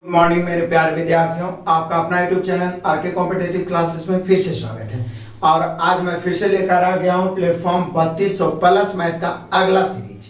Good morning मेरे प्यारे विद्यार्थियों, आपका अपना YouTube channel RK competitive classes में फिर से स्वागत है। और आज मैं फिर से लेकर आ गया हूं प्लेटफॉर्म 3200 प्लस मैथ का अगला सीरीज।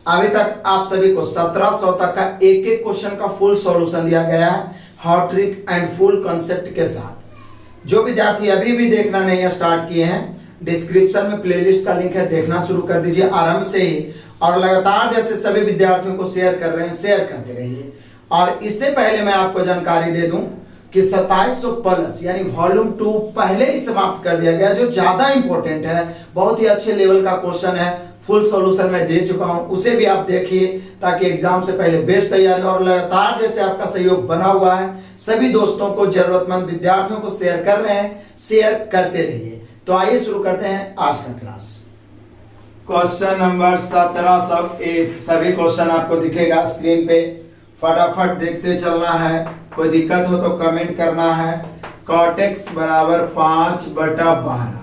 अभी तक आप सभी को 1700 तक का एक एक क्वेश्चन का फुल सॉल्यूशन दिया गया है, hot trick and full concept के साथ। जो विद्यार्थी अभी भी देखना नहीं स्टार्ट किए हैं, डिस्क्रिप्शन में प्लेलिस्ट का लिंक है, देखना शुरू कर दीजिए आराम से ही। और लगातार जैसे सभी विद्यार्थियों को शेयर कर रहे हैं, शेयर करते रहिए। और इससे पहले मैं आपको जानकारी दे दूं कि 2700 प्लस यानी वॉल्यूम 2 पहले ही समाप्त कर दिया गया, जो ज्यादा इंपॉर्टेंट है, बहुत ही अच्छे लेवल का क्वेश्चन है, फुल सॉल्यूशन मैं दे चुका हूं, उसे भी आप देखिए ताकि एग्जाम से पहले बेस्ट तैयारी। और लगातार जैसे आपका सहयोग बना हुआ है, सभी दोस्तों को, जरूरतमंद विद्यार्थियों को शेयर कर रहे हैं, शेयर करते रहिए। तो आइए शुरू करते हैं आज का क्लास। क्वेश्चन नंबर 1701, सभी क्वेश्चन आपको दिखेगा स्क्रीन पे, फटाफट देखते चलना है। कोई दिक्कत हो तो कमेंट करना है। cot x बराबर 5/12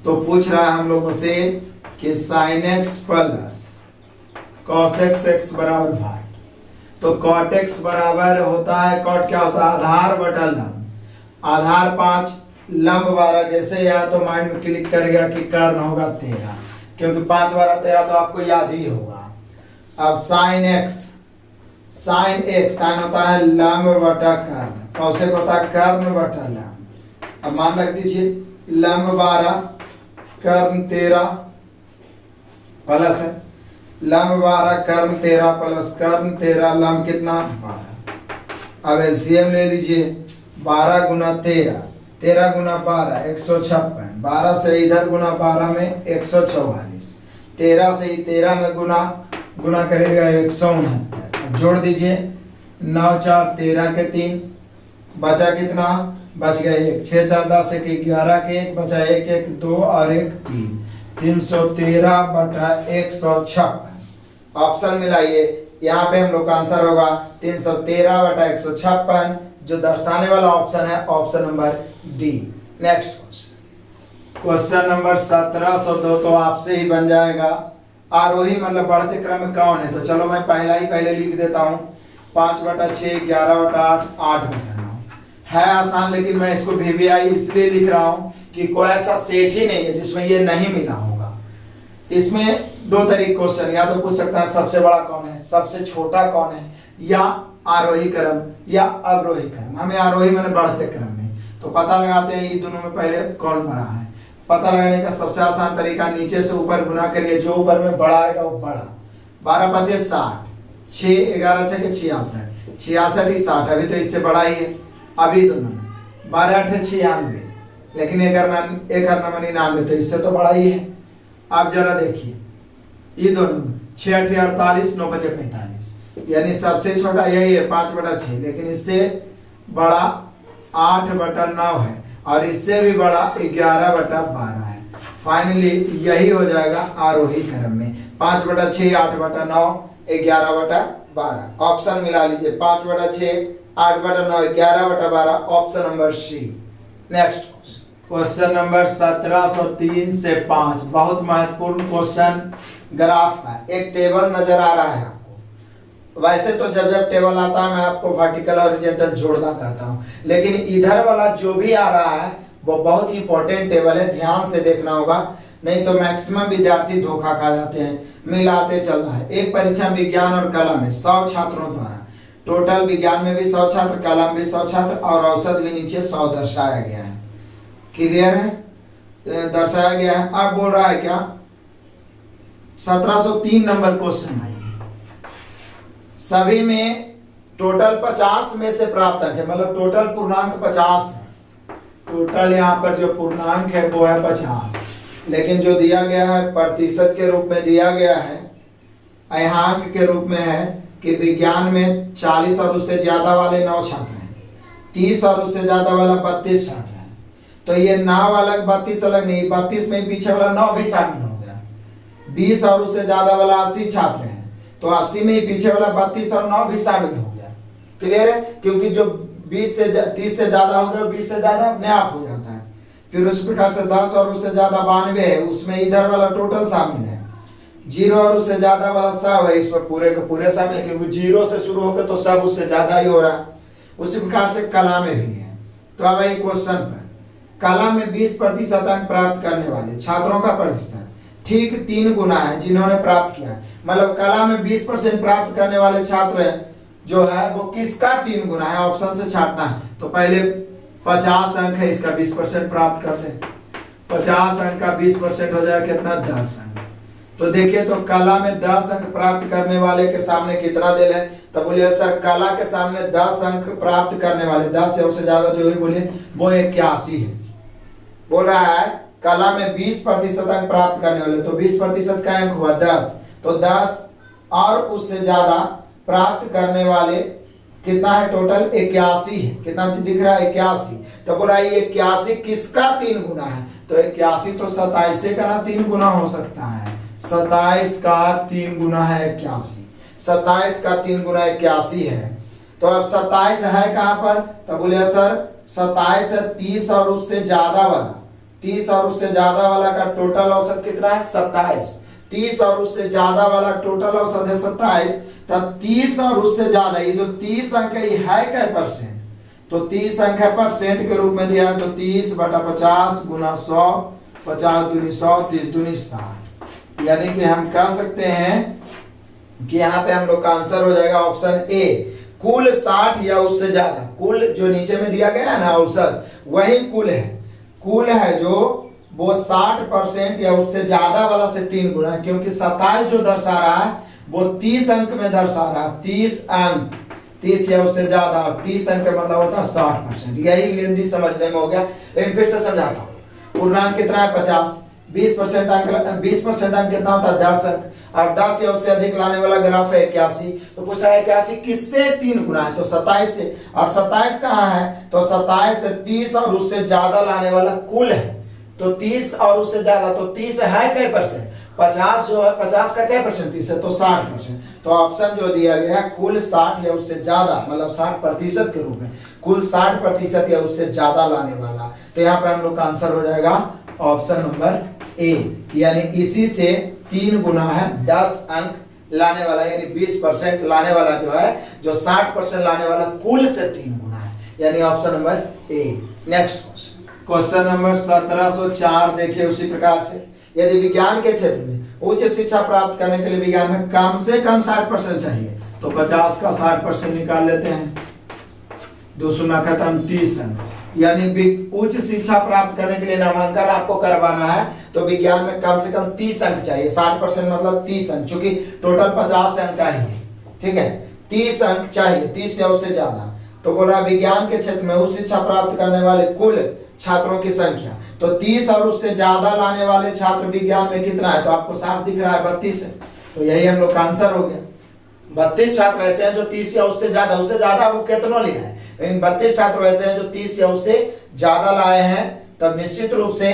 तो पूछ रहा है हम लोगों से कि sin x plus cos x बराबर 12। तो cot x बराबर होता है, cot क्या होता है, आधार बटा लंब। आधार 5, लंब 12। जैसे या तो माइंड में क्लिक कर गया कि कर्ण होगा 13, क्योंकि 5 12 13 तो आपको याद ही होगा। अब sin x, sine x, sine होता है लंब बटा कर्ण, कौशिक होता है कर्ण बटा लंब। अब मान रख दीजिए लंब 12 कर्ण 13 प्लस है लंब 12 कर्ण 13 प्लस कर्ण 13 लंब कितना 12। अब एलसीएम ले लीजिए, 12 गुना 13, 13 गुना 12 156, 12 से इधर गुना 12 में 144, 13 से 13 में गुना करेगा 169। जोड़ दीजिए 9 4 13 के 3, बचा कितना, बच गया 1, 6 4 10 1 11 के 1, बचा 1 1 2 और 1 3, 313/156। ऑप्शन मिलाइए, यहाँ पे हम लोग का आंसर होगा 313/156, जो दर्शाने वाला ऑप्शन है option number D. Next question, question number 1702 तो आपसे ही बन जाएगा। आरोही मतलब बढ़ते क्रम में कौन है, तो चलो मैं पहले लिख देता हूँ। 5/6, 11/8, 8/9 है आसान, लेकिन मैं इसको VBI इसलिए लिख रहा हूँ कि कोई ऐसा सेट ही नहीं है जिसमें ये नहीं मिला होगा। इसमें दो तरीके क्वेश्चन, या तो पूछ सकता है सबसे बड़ा कौन है, सबसे छोटा कौन है, या आरोही क्रम या अवरोही क्रम। हमें आरोही मतलब बढ़ते क्रम में, तो पता लगाते हैं ये दोनों में पहले कौन बड़ा है। पता लगाने का सबसे आसान तरीका, नीचे से ऊपर गुना करिए, जो ऊपर में बड़ा आएगा वो बड़ा। 12 5 60, 6 11 6 66, 66 ही 60, अभी तो इससे बड़ा ही है। अभी दोनों में 12 8 96, लेकिन 1 9 99, तो इससे तो बड़ा ही है। आप जरा देखिए ये दोनों में 6 8 48, 9 5 45, यानी सबसे छोटा यही है 5/6, लेकिन इससे बड़ा 8/9 है, और इससे भी बड़ा 11/12 है। फाइनली यही हो जाएगा आरोही क्रम में, 5/6, 8/9, 11/12। ऑप्शन मिला लीजिए, 5/6, 8/9, 11/12, option number C. Next question number 1703 से 5, बहुत महत्वपूर्ण क्वेश्चन ग्राफ का। एक टेबल नजर आ रहा है आपको। वैसे तो जब टेबल आता है मैं आपको वर्टिकल और हॉरिजॉन्टल जोड़ना कहता हूँ, लेकिन इधर वाला जो भी आ रहा है वो बहुत ही इंपॉर्टेंट टेबल है, ध्यान से देखना होगा, नहीं तो मैक्सिमम विद्यार्थी धोखा खा जाते हैं। मिलाते चल रहा है। एक परीक्षा विज्ञान और कला में 100 छात्रों द्वारा, टोटल विज्ञान में भी 100 छात्र, कला में भी 100 छात्र, और औसत भी नीचे 100 दर्शाया गया है। क्लियर है, दर्शाया गया है। अब बोल रहा है क्या, 1703 नंबर क्वेश्चन है। सभी में टोटल 50 में से प्राप्त है, मतलब टोटल पूर्णांक 50 है। टोटल यहाँ पर जो पूर्णांक है वो है 50, लेकिन जो दिया गया है प्रतिशत के रूप में दिया गया है, अहांक के रूप में है कि विज्ञान में 40 और उससे ज्यादा वाले 9 छात्र हैं, 30 और उससे ज्यादा वाला 32 छात्र हैं। तो ये 9 अलग 32 अलग नहीं, 32 में पीछे वाला 9 भी शामिल हो गया। 20 और उससे ज्यादा वाला 80 छात्र हैं, तो 80 में ही पीछे वाला 32 और 9 भी शामिल हो गया। क्लियर है, क्योंकि जो 30 से ज्यादा हो गया, 20 से ज्यादा अपने आप हो जाता है। फिर उस प्रकार से 10 और उससे ज्यादा 92 है, उसमें इधर वाला टोटल शामिल है। जीरो और उससे ज्यादा वाला सब है, इसमें पूरे के पूरे शामिल है क्योंकि जीरो से शुरू होकर तो सब उससे ज्यादा ही हो रहा है। उसी प्रकार से कला में भी है। तो अब एक क्वेश्चन पर, कला में 20% अंक प्राप्त करने वाले छात्रों का प्रतिशत ठीक 3 गुना है जिन्होंने प्राप्त किया। मतलब कला में 20% प्राप्त करने वाले छात्र जो है वो किसका 3 गुना है, ऑप्शन से छांटना है। तो पहले 50 अंक है, इसका 20% प्राप्त करते हैं। 50 अंक का 20% हो जाएगा कितना, 10 अंक। तो देखिए तो कला में 10 अंक प्राप्त करने वाले के सामने कितना दिल है, तो बोलिए सर कला के सामने 10 अंक प्राप्त करने वाले 10 या उससे ज्यादा जो है बोलिए वो 81 है। बोल रहा है कला में 20% अंक प्राप्त करने वाले, तो 20% का अंक हुआ 10, तो 10 और उससे ज्यादा प्राप्त करने वाले कितना है, टोटल 81 है। कितना दिख रहा है, 81। तो बोला ये 81 किसका 3 गुना है, तो 81 तो 27 का ना 3 गुना हो सकता है। 27 का 3 गुना है 81, 27 का 3 गुना 81 है। तो अब 27 है कहां पर, तो बोले सर 27 है 30 और उससे ज्यादा वाला, 30 और उससे ज्यादा वाला का टोटल औसत कितना है, 27। 30 और उससे ज्यादा वाला टोटल औसत है 27। तब 30 और उससे ज्यादा, ये जो 30 अंक है ये है क्या परसेंट, तो 30 अंक है परसेंट के रूप में दिया है। तो 30/50 गुना 100, 50 दूनी 100, 30 दूनी 60। यानी कि हम कह सकते हैं कि यहाँ पे हम लोग का आंसर हो जाएगा ऑप्शन ए, कुल 60 या उससे ज्यादा। कुल जो नीचे में दिया गया है ना औसत, वही कुल है। कुल है जो वो 60% या उससे ज्यादा वाला से 3 गुना है, क्योंकि 27 जो दर्शा रहा है वो 30 अंक में दर्शा रहा है। 30 अंक, 30 या उससे ज्यादा, 30 अंक का मतलब होता है 60%। यही लेंदी समझने में हो गया, लेकिन फिर से समझाता हूँ। पूर्णांक कितना है 50, 20% अंक, 20% अंक कितना होता है 10 अंक, और 10 या उससे अधिक लाने वाला ग्राफ है 81। तो पूछा है 81 किससे 3 गुना है, तो 27 से। और 27 कहाँ है, तो 27 से 30 और उससे ज्यादा लाने वाला कुल है। तो 30 और उससे ज्यादा, तो 30 है क्या परसेंट, 50 जो है 50 का क्या परसेंट, 30 है तो 60%। तो ऑप्शन जो दिया गया है कुल 60 या उससे ज्यादा, मतलब 60% के रूप में, कुल 60% या उससे ज्यादा लाने वाला। तो यहाँ पे हम लोग का आंसर हो जाएगा ऑप्शन नंबर ए, यानी इसी से 3 गुना है 10 अंक लाने वाला, यानी 20% लाने वाला जो है, जो 60% लाने वाला कुल से 3 गुना है, यानी option number A. Next question number 1704 देखिए उसी प्रकार से, यदि विज्ञान के क्षेत्र में उच्च शिक्षा प्राप्त करने के लिए विज्ञान में कम से कम 60% चाहिए, तो 50 का 60% निकाल लेते हैं, 2 शून्य खत्म, 30 अंक। यानी उच्च शिक्षा प्राप्त करने के लिए नामांकन आपको करवाना है तो विज्ञान में कम से कम 30 अंक चाहिए। 60% मतलब 30 अंक, चूंकि टोटल 50 अंक का ही है, ठीक है, 30 अंक चाहिए, 30 या उससे ज्यादा। तो बोला विज्ञान के क्षेत्र में उच्च शिक्षा प्राप्त करने वाले कुल छात्रों की संख्या, तो 30 और उससे ज्यादा लाने वाले छात्र विज्ञान में कितना है, तो आपको साफ दिख रहा है 32 है। तो यही हम लोग का आंसर हो गया। 32 छात्र ऐसे हैं जो 30 या उससे ज्यादा वो कितना लिया है, लेकिन 32 छात्र ऐसे हैं जो 30 या उससे ज्यादा लाए हैं, तब निश्चित रूप से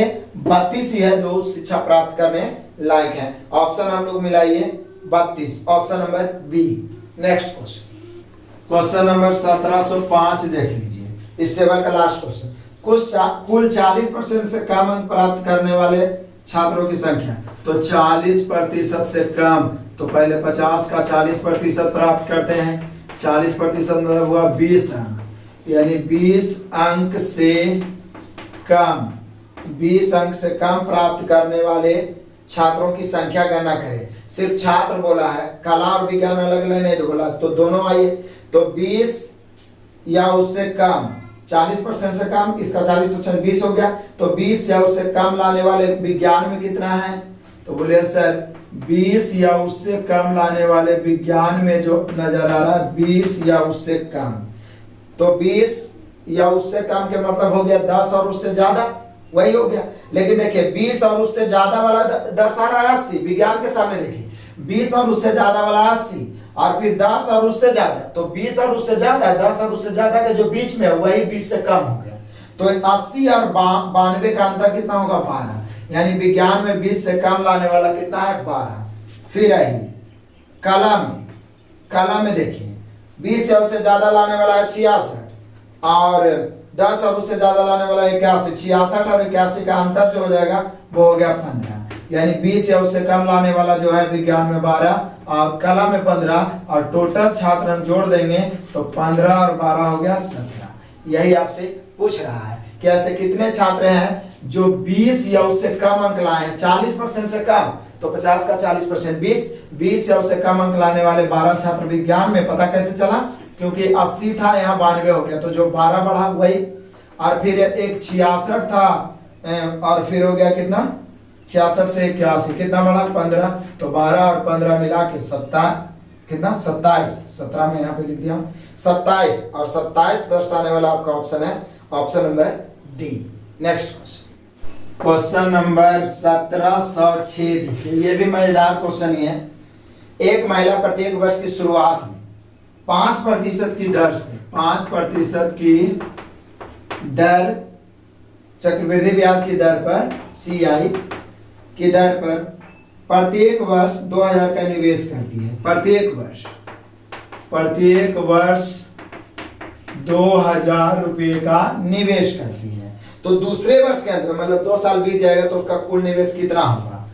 32 ही है जो उच्च शिक्षा प्राप्त करने लायक है। ऑप्शन हम लोग मिलाइए 32, option number B. Next question number 1705 देख लीजिए, इस टेबल का लास्ट क्वेश्चन। कुल 40% से कम अंक प्राप्त करने वाले छात्रों की संख्या, तो 40% से कम, तो पहले 50 का 40% प्राप्त करते हैं। 40% मतलब हुआ 20 अंक, यानी 20 अंक से कम, 20 अंक से कम प्राप्त करने वाले छात्रों की संख्या गणना करें। सिर्फ छात्र बोला है, कला और विज्ञान अलग अलग नहीं तो बोला, तो दोनों आइए। तो 20 या उससे कम, 40% से कम, इसका 40% 20 हो गया, तो 20 या उससे कम लाने वाले विज्ञान में कितना है, तो बोले सर 20 या उससे कम लाने वाले विज्ञान में जो नजर आ रहा है 20 या उससे कम, तो 20 या उससे कम के मतलब हो गया 10 और उससे ज्यादा, वही हो गया। लेकिन देखिए 20 और उससे ज्यादा वाला दर्शा रहा है 80, विज्ञान के सामने देखिए 20 और उससे ज्यादा वाला 80, और फिर 10 और उससे ज्यादा, तो 20 और उससे ज्यादा, 10 और उससे ज्यादा के जो बीच में है वही 20 से कम हो गया। तो 80 और 92 का अंतर कितना होगा 12, यानी विज्ञान में 20 से कम लाने वाला कितना है 12। फिर आइए कला में देखिए 20 और उससे ज्यादा लाने वाला है 66, और 10 और उससे ज्यादा लाने वाला है 81। 66 और 81 का अंतर जो हो जाएगा वो हो गया 15। यानी 20 या उससे कम लाने वाला जो है विज्ञान में 12 और कला में 15 और टोटल छात्र हम जोड़ देंगे तो 15 और 12 हो गया 17। यही आपसे पूछ रहा है कि ऐसे कितने छात्र हैं जो 20 या उससे कम अंक लाए हैं। 40% से कम तो 50 का 40% 20 या उससे कम अंक लाने वाले 12 छात्र विज्ञान में। पता कैसे चला? क्योंकि 80 था, यहाँ 92 हो गया, तो जो 12 बढ़ा वही। और फिर एक 66 था और फिर हो गया कितना 66 से 81 कितना बढ़ा 15, तो 12 और 15 मिला के 27 17 में यहाँ पे लिख दिया 27 और 27 दर्शाने वाला आपका ऑप्शन है option number D. Next question number 1706 देखिए, ये भी मजेदार क्वेश्चन ही है। एक महिला प्रत्येक वर्ष की शुरुआत में 5% की दर से 5% की दर चक्रवृद्धि ब्याज की दर पर CI की दर पर प्रत्येक वर्ष 2000 का निवेश करती है। प्रत्येक वर्ष 2000 रुपये का निवेश करती है। तो दूसरे वर्ष के अंत में मतलब 2 साल बीत जाएगा तो उसका कुल निवेश कितना होगा?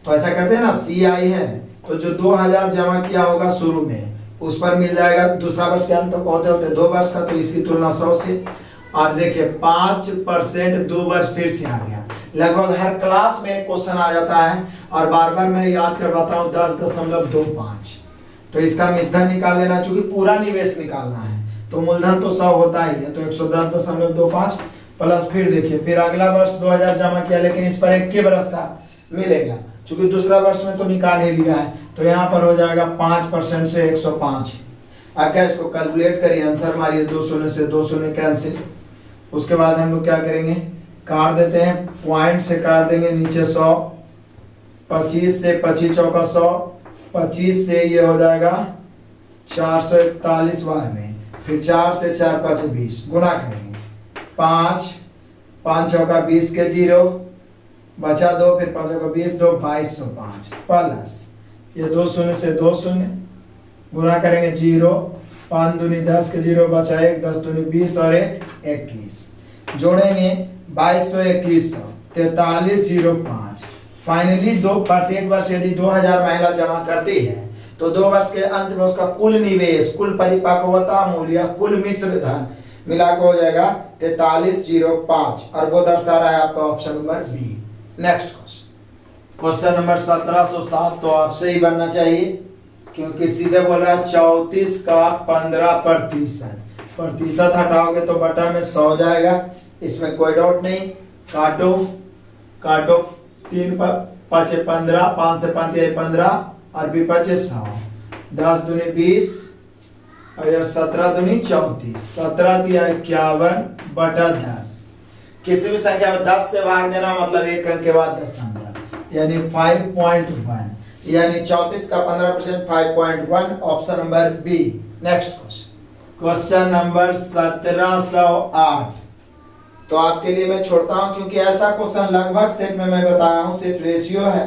तो ऐसा करते हैं ना, CI है तो जो 2000 जमा किया होगा शुरू में उस पर मिल जाएगा दूसरा वर्ष के अंत होते होते 2 वर्ष का, तो इसकी तुलना 100 से। और देखिए 5% 2 वर्ष फिर से आ गया। लगभग हर क्लास में क्वेश्चन आ जाता है और बार बार मैं याद करवाता हूँ 10.25। तो इसका मिश्रण निकाल लेना, चूंकि पूरा निवेश निकालना है तो मूलधन तो 100 होता ही है, तो 110.25 प्लस फिर देखिए फिर अगला वर्ष 2000 जमा किया, लेकिन इस पर 1 वर्ष का मिलेगा, चूंकि दूसरा वर्ष में तो निकाल ही लिया है, तो यहाँ पर हो जाएगा 5% से 105। अब क्या इसको कैलकुलेट करिए, आंसर मारिए, 2 शून्य से 2 शून्य कैंसिल। उसके बाद हम लोग क्या करेंगे, काट देते हैं, पॉइंट से काट देंगे नीचे 100, 25 से 25 चौका 100, 25 से ये हो जाएगा 441 बार में, फिर 4 से 4 5 20 गुना करेंगे, 5 चौका 20 के 0 बचा 2, फिर 5 चौका 20 2 2205 प्लस ये 2 शून्य से 2 शून्य गुना करेंगे 0, 5 दूनी 10 के 0 बचा 1, 10 दूनी 20 और 1 21 जोड़ेंगे 2200 2100 4305। फाइनली प्रत्येक वर्ष यदि 2000 महिला जमा करती है तो 2 वर्ष के अंत में उसका कुल निवेश, कुल परिपक्वता मूल्य, कुल मिश्र धन मिला के हो जाएगा 4305 और वो दर्शा रहा है आपका option number B. Next question number 1707 तो आपसे ही बनना चाहिए, क्योंकि सीधे बोला 34 का 15%। प्रतिशत हटाओगे तो बटा में 100 जाएगा, इसमें कोई डाउट नहीं। काटो 3 5 15, 5 से 5 15 और 5 100, 10 दूनी 20 और 17 दूनी 34, 17 दिया 51 बटा 10। किसी भी संख्या में 10 से भाग देना मतलब एक अंक के बाद दशमलव, यानी 5.1, यानी 34 का 15% 5.1 option number B. Next question number 1708 तो आपके लिए मैं छोड़ता हूं, क्योंकि ऐसा क्वेश्चन लगभग सेट में मैं बताया हूं, सिर्फ रेशियो है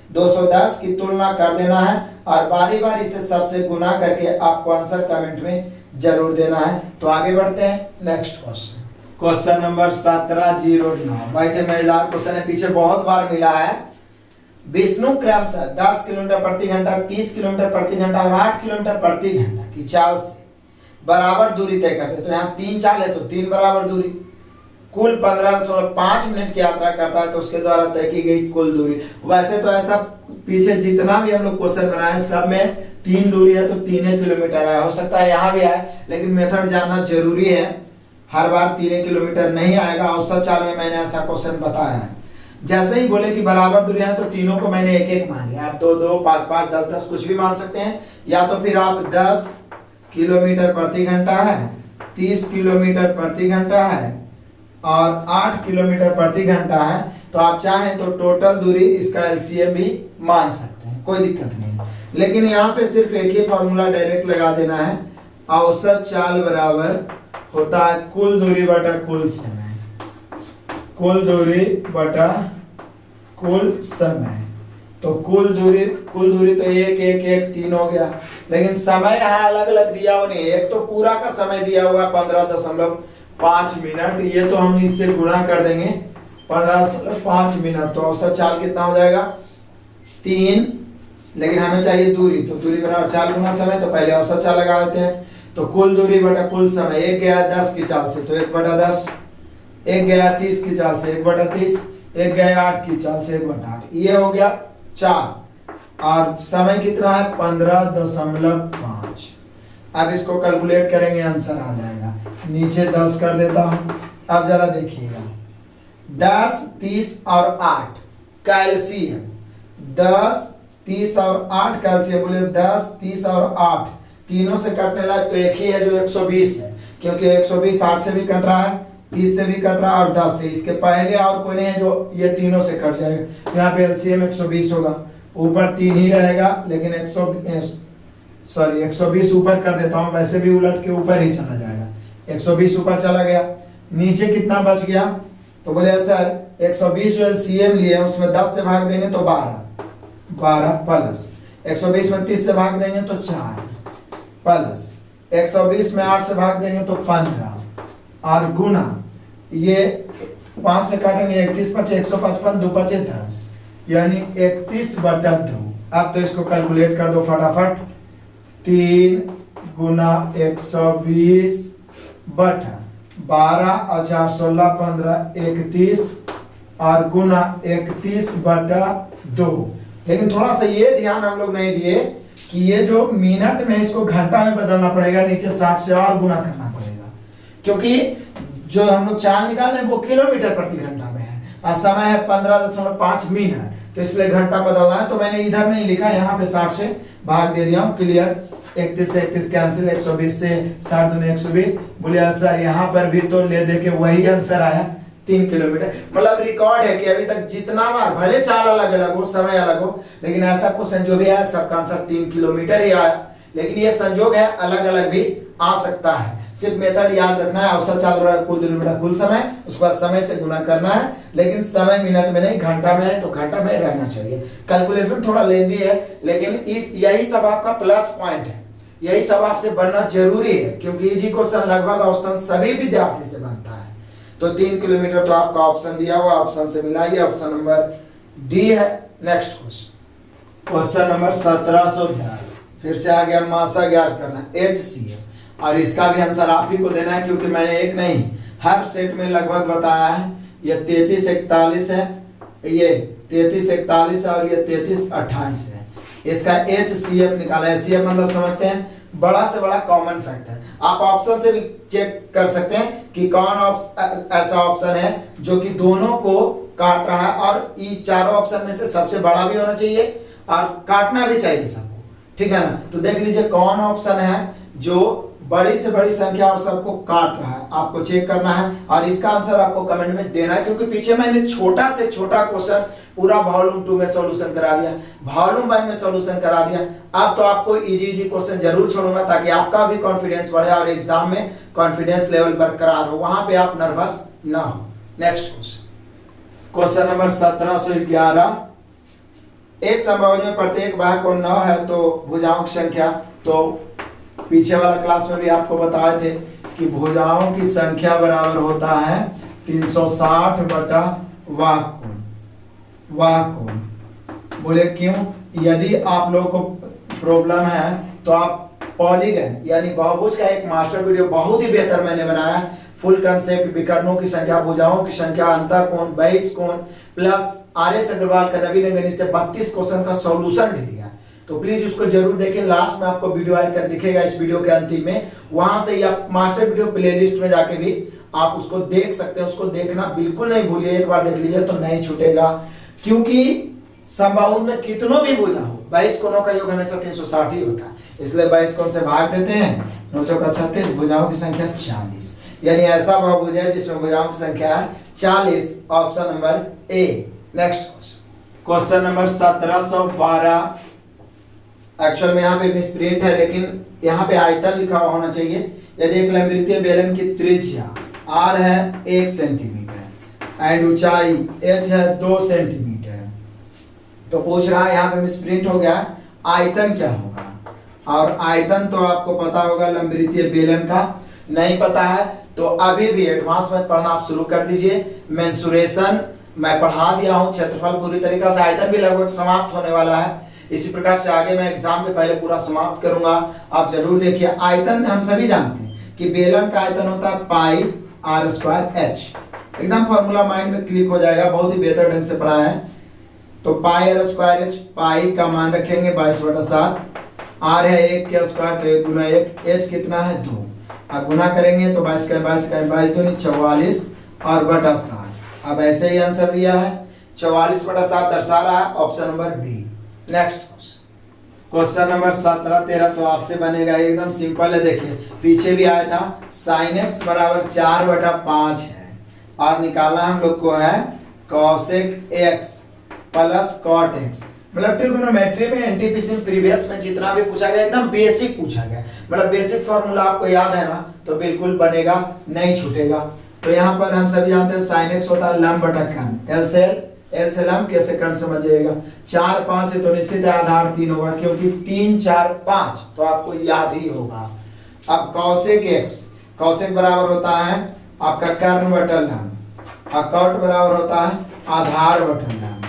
210 की तुलना कर देना है और बारी बारी से सबसे गुना करके आपको आंसर कमेंट में जरूर देना है। तो आगे बढ़ते हैं नेक्स्ट क्वेश्चन नंबर 1709। भाई थे मजेदार क्वेश्चन है, पीछे बहुत बार मिला है। विष्णु क्रमशः 10 किलोमीटर प्रति घंटा, 30 किलोमीटर प्रति घंटा और 8 किलोमीटर प्रति घंटा की चाल से बराबर दूरी तय करते, तो यहाँ 3 चाल है तो 3 बराबर दूरी, कुल 15.5 मिनट की यात्रा करता है, तो उसके द्वारा तय की गई कुल दूरी। वैसे तो ऐसा पीछे जितना भी हम लोग क्वेश्चन बनाए सब में 3 दूरी है तो 3 किलोमीटर है, हो सकता है यहाँ भी आए, लेकिन मेथड जानना जरूरी है। हर बार 3 किलोमीटर नहीं आएगा, औसत चाल में मैंने ऐसा क्वेश्चन बताया है। जैसे ही बोले कि बराबर दूरी है तो तीनों को मैंने एक एक मान लिया। आप 2 2 5 5 10 10 कुछ भी मान सकते हैं, या तो फिर आप 10 किलोमीटर प्रति घंटा है, 30 किलोमीटर प्रति घंटा है और 8 किलोमीटर प्रति घंटा है, तो आप चाहें तो टोटल दूरी इसका एलसीएम भी मान सकते हैं, कोई दिक्कत नहीं है। लेकिन यहाँ पे सिर्फ एक ही फॉर्मूला डायरेक्ट लगा देना है, औसत चाल बराबर होता है कुल दूरी बटा कुल समय, कुल दूरी बटा कुल समय। तो कुल दूरी तो 1 1 1 3 हो गया, लेकिन समय यहाँ अलग अलग दिया हुआ नहीं है। एक तो पूरा का समय दिया हुआ 15.5 मिनट, ये तो हम इससे गुणा कर देंगे 15.5 मिनट, तो औसत चाल कितना हो जाएगा 3, लेकिन हमें चाहिए दूरी, तो दूरी बराबर 4 गुना समय, तो पहले औसत चाल लगा देते हैं। तो कुल दूरी बटा कुल समय, एक गया 10 की चाल से तो 1/10, एक गया 30 की चाल से 1/30, एक गया 8 की चाल से 1/8, ये हो गया 4, और समय कितना है 15.5। अब इसको कैलकुलेट करेंगे, आंसर आ जाएगा। नीचे 10 कर देता हूं। अब जरा देखिएगा, 10, 30 और 8 कैल्शियम, 10, 30 और 8 कैल्शियम, बोले 10, 30 और 8 तीनों से कटने लगे तो एक ही है जो 120 है, क्योंकि 120 8 से भी कट रहा है, 30 से भी कट रहा है और 10 से। इसके पहले और कोई नहीं है जो ये तीनों से कट जाएगा, तो यहाँ पे एलसीएम 120 होगा। ऊपर 3 ही रहेगा, लेकिन 120 ऊपर कर देता हूँ, वैसे भी उलट के ऊपर ही चला जाएगा। 120 ऊपर चला गया, नीचे कितना बच गया, तो बोले सर 120 जो एलसीएम लिए उसमें 10 से भाग देंगे तो 12 प्लस 120 में 30 से भाग देंगे तो 4 प्लस 120 में 8 से भाग देंगे तो 15 और गुना ये 5 से काटेंगे 31 5 155 2 5 10, यानी 31/2। अब तो इसको कैलकुलेट कर दो फटाफट, 3 गुना 120 बटा 12 और 4 16 15 31 और गुना 31/2। लेकिन थोड़ा सा ये ध्यान हम लोग नहीं दिए कि ये जो मिनट में इसको घंटा में बदलना पड़ेगा, नीचे 60 से और गुना करना पड़ेगा, क्योंकि जो हम लोग चाल निकाले वो किलोमीटर प्रति घंटा में है और समय है 15.5 मिनट, तो इसलिए घंटा बदलना है। तो मैंने इधर नहीं लिखा, यहाँ पे 60 से भाग दे दिया हूँ। क्लियर, 31 से 31 कैंसिल, 120 से 7 दूनी 120। बोले सर यहाँ पर भी तो ले दे के वही आंसर आया 3 किलोमीटर। मतलब रिकॉर्ड है कि अभी तक जितना बार, भले चाल अलग अलग हो, समय अलग हो, लेकिन ऐसा क्वेश्चन जो भी आया सबका आंसर 3 किलोमीटर ही आया। लेकिन ये संजोग है, अलग अलग भी आ सकता है। सिर्फ मेथड याद रखना है, औसत चाल कुल दूरी बटा कुल समय, उसके बाद समय से गुना करना है, लेकिन समय मिनट में नहीं घंटा में है तो घंटा में रहना चाहिए। कैलकुलेशन थोड़ा लेंदी है, लेकिन यही सब आपका प्लस पॉइंट है, यही सब आपसे बनना जरूरी है, क्योंकि इजी क्वेश्चन लगभग औसतन सभी विद्यार्थी से बनता है। तो 3 किलोमीटर तो आपका ऑप्शन दिया हुआ, ऑप्शन से मिलाइए, ऑप्शन नंबर डी है। नेक्स्ट क्वेश्चन नंबर 1710, फिर से आ गया, मासा ज्ञात करना HCl, और इसका भी आंसर आप ही को देना है, क्योंकि मैंने एक नहीं हर सेट में लगभग बताया है। ये 3341 है, ये 3341 है और ये 3328 है। इसका HCF निकाला है। HCF मतलब समझते हैं, बड़ा से बड़ा कॉमन फैक्टर। आप ऑप्शन से भी चेक कर सकते हैं कि कौन ऐसा ऑप्शन है जो कि दोनों को काट रहा है, और ये चारों ऑप्शन में से सबसे बड़ा भी होना चाहिए और काटना भी चाहिए सबको, ठीक है ना। तो देख लीजिए कौन ऑप्शन है जो बड़ी से बड़ी संख्या और सबको काट रहा है, आपको चेक करना है, और इसका आंसर आपको कमेंट में देना है। क्योंकि पीछे मैंने छोटा से छोटा क्वेश्चन पूरा वॉल्यूम 2 में सॉल्यूशन करा दिया, वॉल्यूम 1 में सॉल्यूशन करा दिया। अब तो आपको इजी क्वेश्चन जरूर छोड़ूंगा, ताकि आपका भी कॉन्फिडेंस बढ़े और एग्जाम में कॉन्फिडेंस लेवल बरकरार हो, वहां पे आप नर्वस ना हो। नेक्स्ट क्वेश्चन नंबर 1711, एक समबाहु में प्रत्येक बाहु कोण 9 है तो भुजाओं की संख्या। तो पीछे वाला क्लास में भी आपको बताए थे कि भुजाओं की संख्या बराबर होता है 360 बटा वाह कोण। बोले क्यों? यदि आप लोगों को प्रॉब्लम है तो आप पॉलीगन यानी बहुभुज का एक मास्टर वीडियो बहुत ही बेहतर मैंने बनाया, फुल कंसेप्ट, विकर्णों की संख्या, भुजाओं की संख्या, अंतःकोण, बहिष्कोण प्लस RS अग्रवाल का नवीन गणित से 32 क्वेश्चन का सॉल्यूशन दे दिया। तो प्लीज उसको जरूर देखें, लास्ट में आपको वीडियो आइकन दिखेगा इस वीडियो के अंतिम में, वहां से आप मास्टर वीडियो प्लेलिस्ट में जाके भी आप उसको देख सकते हैं। उसको देखना बिल्कुल नहीं भूलिए, एक बार देख लीजिए तो नहीं छूटेगा। क्योंकि समबाहु में कितनों भी भुजा हो, 22 कोणों का योग हमेशा 360 ही होता है, इसलिए 22 कोण से भाग देते हैं, 9 चौका 36, भुजाओं की संख्या 40, यानी ऐसा बहुभुज है जिसमें भुजाओं की संख्या है 40, option number A. Next question number 1712, actual में यहाँ पे मिसप्रिंट है, लेकिन यहाँ पे आयतन लिखा हुआ होना चाहिए। यदि एक लंबवृत्तीय बेलन की त्रिज्या r है 1 सेंटीमीटर एंड ऊंचाई h है 2 सेंटीमीटर, तो पूछ रहा है यहाँ पे मिसप्रिंट हो गया, आयतन क्या होगा? और आयतन तो आपको पता होगा लंबवृत्तीय बेलन का, नहीं पता है तो अभी भी एडवांस में पढ़ना आप शुरू कर दीजिए। मेंसुरेशन मैं पढ़ा दिया हूँ, क्षेत्रफल पूरी तरीका से, आयतन भी लगभग समाप्त होने वाला है। इसी प्रकार से आगे मैं एग्जाम के पहले पूरा समाप्त करूंगा, आप जरूर देखिए। आयतन हम सभी जानते हैं कि बेलन का आयतन होता है पाई आर स्क्वायर एच, एकदम फॉर्मूला माइंड में क्लिक हो जाएगा, बहुत ही बेहतर ढंग से पढ़ा है। तो पाई आर स्क्वायर एच, पाई का मान रखेंगे 22/7, आर है 1 के स्क्वायर तो 1 गुना 1, एच कितना है 2, अब गुना करेंगे तो 22 का 22 दूनी 44 और बटा 7। अब ऐसे ही आंसर दिया है 44/7 दर्शा रहा है option number B. Next question number 17-13 तो आपसे बनेगा एकदम सिंपल है। देखिए पीछे भी आया था sin x बराबर 4/5 है और निकालना हम लोग को है cosec x plus cot x। मतलब ट्रिगोनोमेट्री में एनटीपीसी प्रीवियस में जितना भी पूछा गया एकदम बेसिक पूछा गया, मतलब बेसिक फॉर्मूला आपको याद है ना, तो बिल्कुल बनेगा, नहीं छूटेगा। तो यहाँ पर हम सभी जानते हैं sin x होता है लंब बटा कर्ण, एल से लंब कैसे कर्ण समझिएगा, 4 5 है तो निश्चित है आधार 3 होगा, क्योंकि 3 4 5 तो आपको याद ही होगा। अब cosec x, cosec बराबर होता है आपका कर्ण बटा लंब और cot बराबर होता है आधार बटा लंब।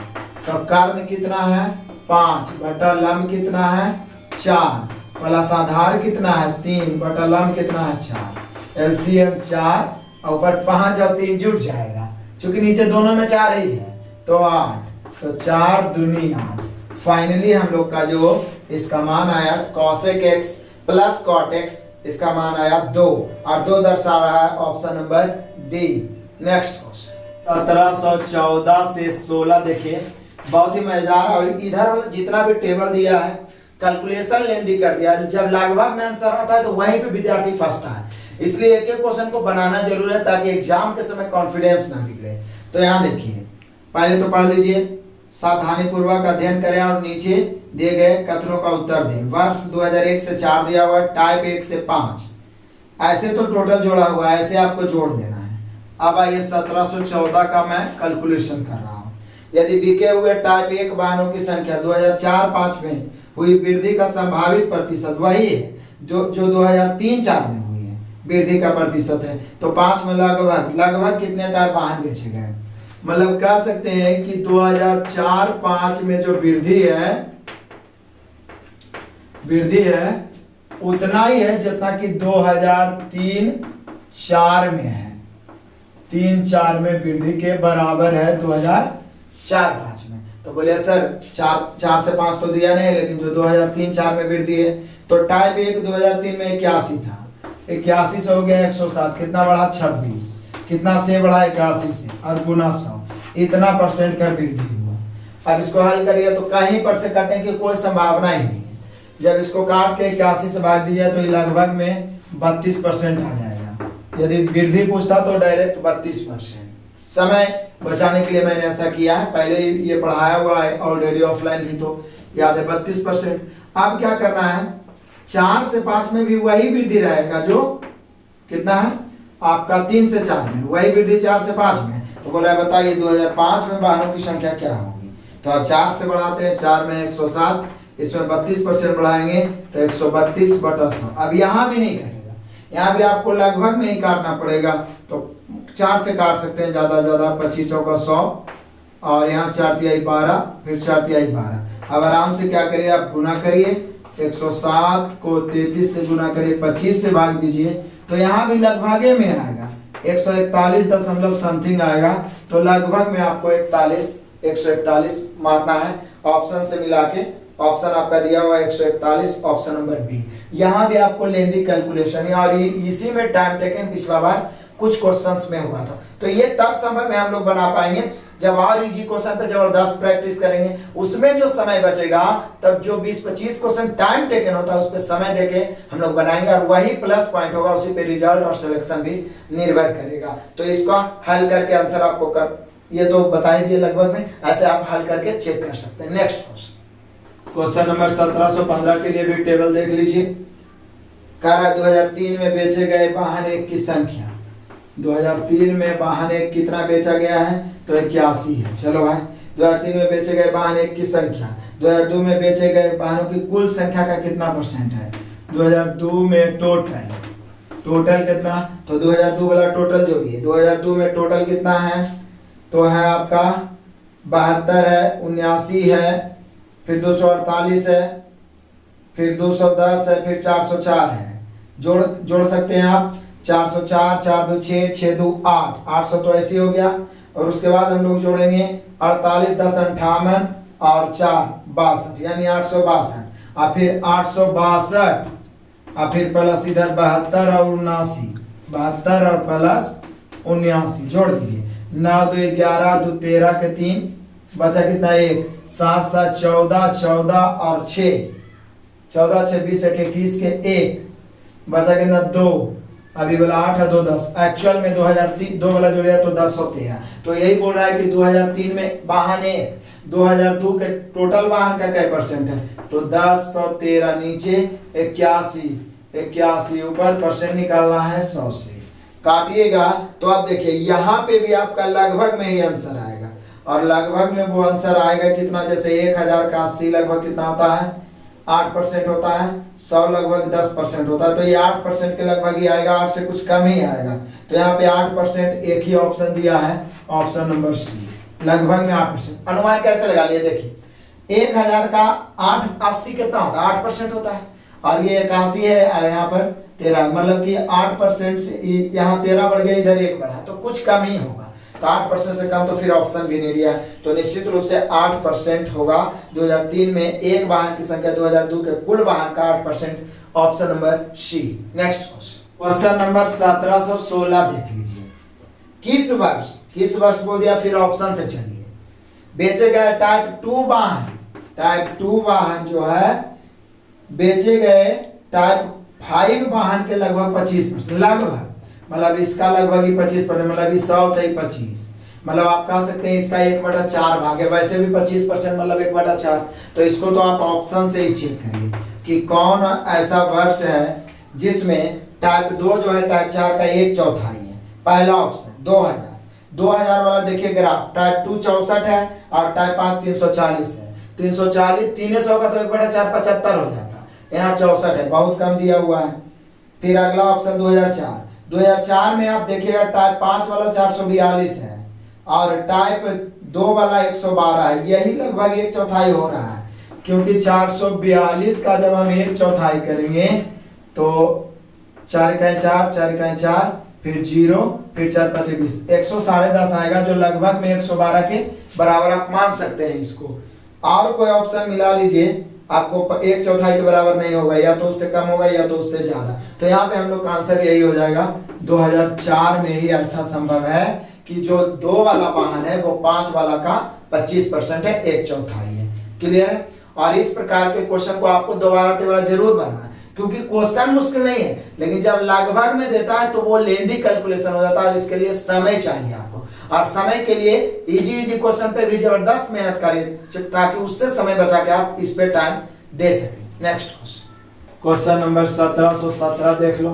तो कर्ण कितना है 5 बटा लंब कितना है 4 प्लस आधार कितना है 3 बटा लंब कितना है 4, एलसीएम 4 और ऊपर 5 और 3 जुट जाएगा, क्योंकि नीचे दोनों में 4 ही है तो 8, तो 4 दूनी 8। फाइनली हम लोग का जो इसका मान आया cosec x plus cot x, इसका मान आया 2 और 2 दर्शा रहा है option number D. Next question 1714 से 16 देखिए, बहुत ही मजेदार। और इधर जितना भी टेबल दिया है कैलकुलेशन लेंदी कर दिया, जब लगभग में आंसर आता है तो वहीं पे विद्यार्थी फंसता है, इसलिए एक एक क्वेश्चन को बनाना जरूर है ताकि एग्जाम के समय कॉन्फिडेंस ना बिगड़े। तो यहाँ देखिए पहले तो पढ़ लीजिए, सावधानी पूर्वक अध्ययन करें और नीचे दिए गए कथनों का उत्तर दें। वर्ष 2001 से 4 दिया हुआ, टाइप 1 से 5, ऐसे तो टोटल जोड़ा हुआ है, ऐसे आपको जोड़ देना है। अब आइए 1714 का मैं कैलकुलेशन कर रहा हूँ। यदि बिके हुए टाइप 1 वाहनों की संख्या 2004-5 में हुई वृद्धि का संभावित प्रतिशत वही है जो 2003-4 में हुई है, वृद्धि का प्रतिशत है, तो 5 में लगभग कितने टाइप वाहन बेचे गए। मतलब कह सकते हैं कि 2004-5 में जो वृद्धि है उतना ही है जितना कि 2003-4 में है, 3-4 में वृद्धि के बराबर है 2004-5 में। तो बोलिए सर 4 से 5 तो दिया नहीं, लेकिन जो 2003-4 में वृद्धि है, तो टाइप 1 2003 में 81 था, 81 से हो गया 107, कितना बढ़ा 26, कितना से बढ़ा 81 से और गुना 100, इतना परसेंट का वृद्धि हुआ। अब इसको हल करिए तो कहीं पर से कटने की कोई संभावना ही नहीं है। जब इसको काट के 81 से भाग दिया तो लगभग में 32% आ जाएगा। यदि वृद्धि पूछता तो डायरेक्ट 32%। समय बचाने के लिए मैंने ऐसा किया है, पहले ये पढ़ाया हुआ है ऑलरेडी ऑफलाइन भी, तो याद है 32%। अब क्या करना है, 4 से 5 में भी वही वृद्धि रहेगा जो कितना है आपका 3 से 4 में, वही वृद्धि 4 से 5 में। तो बोला बताइए 2005 में वाहनों की संख्या क्या होगी। तो अब 4 से बढ़ाते हैं, 4 में 107, इसमें 32% बढ़ाएंगे तो 132/100। अब यहाँ भी नहीं कटेगा, यहाँ भी आपको लगभग में ही काटना पड़ेगा, तो 4 से काट सकते हैं ज़्यादा से ज़्यादा, 25 चौका 100 और यहाँ 4 तिहाई 12, फिर 4 तिहाई 12। अब आराम से क्या करिए आप गुना करिए, 107 को 33 से गुना करिए, 25 से भाग दीजिए, तो यहाँ भी लगभग में आएगा 141 दशमलव समथिंग आएगा। तो लगभग में आपको 141 मारना है ऑप्शन से मिला के। ऑप्शन आपका दिया हुआ 141, ऑप्शन नंबर बी। यहाँ भी आपको लेंदी कैलकुलेशन है और इसी में टाइम टेकन पिछला बार कुछ क्वेश्चंस में हुआ था। तो ये तब समय में हम लोग बना पाएंगे जब और इजी क्वेश्चन पे जबरदस्त प्रैक्टिस करेंगे। उसमें जो समय बचेगा तब जो 20-25 क्वेश्चन टाइम टेकन होता है उस पर समय देके हम लोग बनाएंगे और वही प्लस पॉइंट होगा, उसी पे रिजल्ट और सिलेक्शन भी निर्भर करेगा। तो इसका हल करके आंसर आपको कर ये तो बता ही दिए लगभग में, ऐसे आप हल करके चेक कर सकते हैं। नेक्स्ट क्वेश्चन नंबर 1715 के लिए भी टेबल देख लीजिए। कह रहा है 2003 में बेचे गए वाहन एक की संख्या। 2003 में वाहन एक कितना बेचा गया है, तो 81 है। चलो भाई 2003 में बेचे गए वाहन एक की संख्या, 2002 में बेचे गए वाहनों की कुल संख्या का कितना परसेंट है। 2002 में टोटल कितना, तो 2002 वाला टोटल जोड़िए। 2002 में टोटल कितना है, तो है आपका 72 है, 79 है, फिर 248 है, फिर 210 है, फिर 404 है। जोड़ सकते हैं आप। 404, 4 2 6, 6 2 8, 800 तो ऐसे हो गया। और उसके बाद हम लोग जोड़ेंगे 48 10 58 और 4 62, यानी 862। और फिर 862 और फिर प्लस इधर 72 और 79, 72 और प्लस 79 जोड़ दीजिए। 9 2 11 2 13 के 3 बचा कितना 1, 7 7 14, 14 और 6, 14 6 20 21 के 1 बचा कितना 2, अभी बोला 8 है 2 10, एक्चुअल में 2003 दो वाला जोड़िया तो 1013। तो यही बोल रहा है कि 2003 में वाहन 2002 के टोटल वाहन का क्या परसेंट है, तो 1013 नीचे 81 ऊपर परसेंट निकालना है 100 से। काटिएगा तो आप देखिए यहाँ पे भी आपका लगभग में ही आंसर आएगा, और लगभग में वो आंसर आएगा कितना, जैसे 1000 का 80 लगभग कितना होता है 8% होता है, 100 लगभग 10% होता है, तो ये 8% के लगभग ही आएगा, 8 से कुछ कम ही आएगा। तो यहाँ पे 8% एक ही ऑप्शन दिया है, ऑप्शन नंबर सी, लगभग में 8%। अनुमान कैसे लगा लिए देखिए, 1000 का 80 कितना होता है 8% होता है, और ये 81 है, यहाँ पर 13, मतलब कि 8% से यहाँ 13 बढ़ गया, इधर 1 बढ़ा, तो कुछ कम ही होगा। तो 8% से कम तो फिर ऑप्शन भी नहीं दिया है, तो निश्चित रूप से 8% होगा। 2003 में एक वाहन की संख्या 2002 के कुल वाहन का 8%, option number C. Next question number 1716 देख लीजिए। किस वर्ष बोल दिया, फिर ऑप्शन से चलिए। बेचे गए टाइप 2 वाहन जो है बेचे गए टाइप 5 वाहन के लगभग 25%, लगभग मतलब इसका लगभग ही 25%, मतलब 100 थे 25, मतलब आप कह सकते हैं इसका 1/4 भाग है, वैसे भी 25% मतलब 1/4। तो इसको तो आप ऑप्शन से ही चेक करिए कि कौन ऐसा वर्ष है जिसमें टाइप 2 जो है टाइप 4 का 1/4 है। पहला ऑप्शन 2000 वाला देखिए ग्राफ, टाइप 2 64 है और टाइप 5 340 है। 340 300 का तो 1/4 75 हो जाता, यहाँ 64 है, बहुत कम दिया हुआ है। फिर अगला ऑप्शन 2004 में आप देखिएगा टाइप 5 वाला 442 है और टाइप 2 वाला 112 है, यही लगभग 1/4 हो रहा है, क्योंकि 442 का जब हम 1/4 करेंगे तो 4 का 4, 4 का 4, फिर 0, फिर 4 5 20, 110 आएगा, जो लगभग में 112 के बराबर आप मान सकते हैं इसको। और कोई ऑप्शन मिला लीजिए, आपको 1/4 के बराबर नहीं होगा, या तो उससे कम होगा या तो उससे ज्यादा। तो यहाँ पे हम लोग का आंसर यही हो जाएगा, 2004 में ही ऐसा संभव है कि जो 2 वाला वाहन है वो 5 वाला का 25% है, 1/4 है। क्लियर है। और इस प्रकार के क्वेश्चन को आपको दोबारा जरूर बनाना, क्योंकि क्वेश्चन मुश्किल नहीं है, लेकिन जब लगभग में देता है तो वो लेंदी कैलकुलेशन हो जाता है, और इसके लिए समय चाहिए आपको। और समय के लिए इजी क्वेश्चन पे भी जबरदस्त मेहनत करिए, ताकि उससे समय बचा के आप इस पे टाइम दे सकें। नेक्स्ट क्वेश्चन नंबर 1717 देख लो।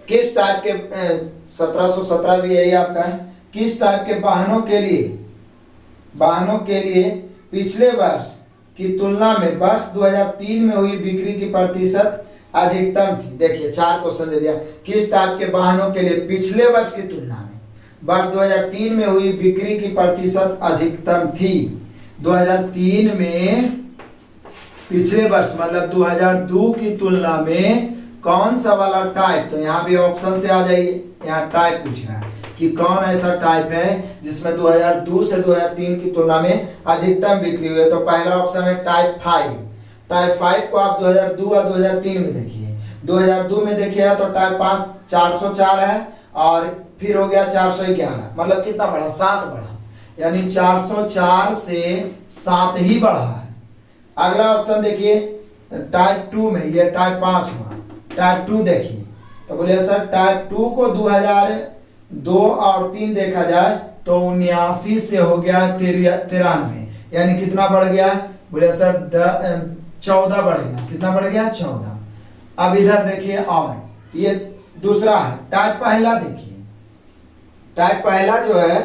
किस टाइप के 1717 भी यही आपका है, किस टाइप के वाहनों के लिए पिछले वर्ष की तुलना में वर्ष 2003 में हुई बिक्री की प्रतिशत अधिकतम थी। देखिए 4 क्वेश्चन दे दिया, किस टाइप के वाहनों के लिए पिछले वर्ष की तुलना में वर्ष 2003 में हुई बिक्री की प्रतिशत अधिकतम थी। 2003 में पिछले वर्ष मतलब 2002 की तुलना में कौन सा वाला टाइप, तो यहाँ भी ऑप्शन से आ जाइए, यहाँ टाइप पूछ रहा है कि कौन ऐसा टाइप है जिसमें 2002 से 2003 की तुलना में अधिकतम बिक्री हुई है। तो पहला ऑप्शन है टाइप 5। टाइप 5 को आप 2002 और 2003 में देखिए। 2002 में देखिएगा तो टाइप 5 404 है, और फिर हो गया 411, मतलब कितना बढ़ा, 7 बढ़ा, यानी 404 से 7 ही बढ़ा है। अगला ऑप्शन देखिए टाइप 2 में, ये टाइप 5 हुआ। टाइप 2 देखिए तो बोले सर टाइप 2 को 2002 और 3 देखा जाए तो 79 से हो गया 93, यानी कितना बढ़ गया, बोले सर 14 बढ़ गया, कितना बढ़ गया 14। अब इधर देखिए, और ये दूसरा है टाइप पहला। देखिए टाइप पहला जो है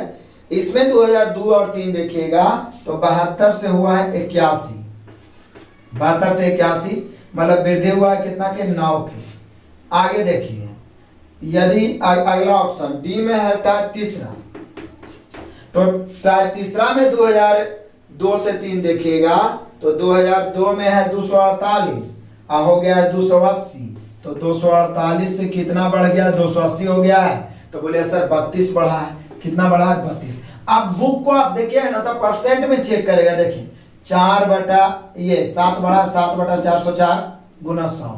इसमें 2002 और 3 देखिएगा तो 72 से हुआ है 81, 72 से 81 मतलब वृद्धि हुआ है कितना के 9 के। आगे देखिए, यदि अगला ऑप्शन डी में है टाइप तीसरा। तो टाइप तीसरा में 2002 से 3 देखिएगा तो 2002 में है 248 हो गया है 280, तो 248 से कितना बढ़ गया, 280 हो गया है। तो बोले सर 32 बढ़ा है, कितना बढ़ा है, 32। अब बुक को आप देखिए ना तो परसेंट में चेक करेगा, देखिए 4 बटा ये 7 बढ़ा, 7/404 गुना 100,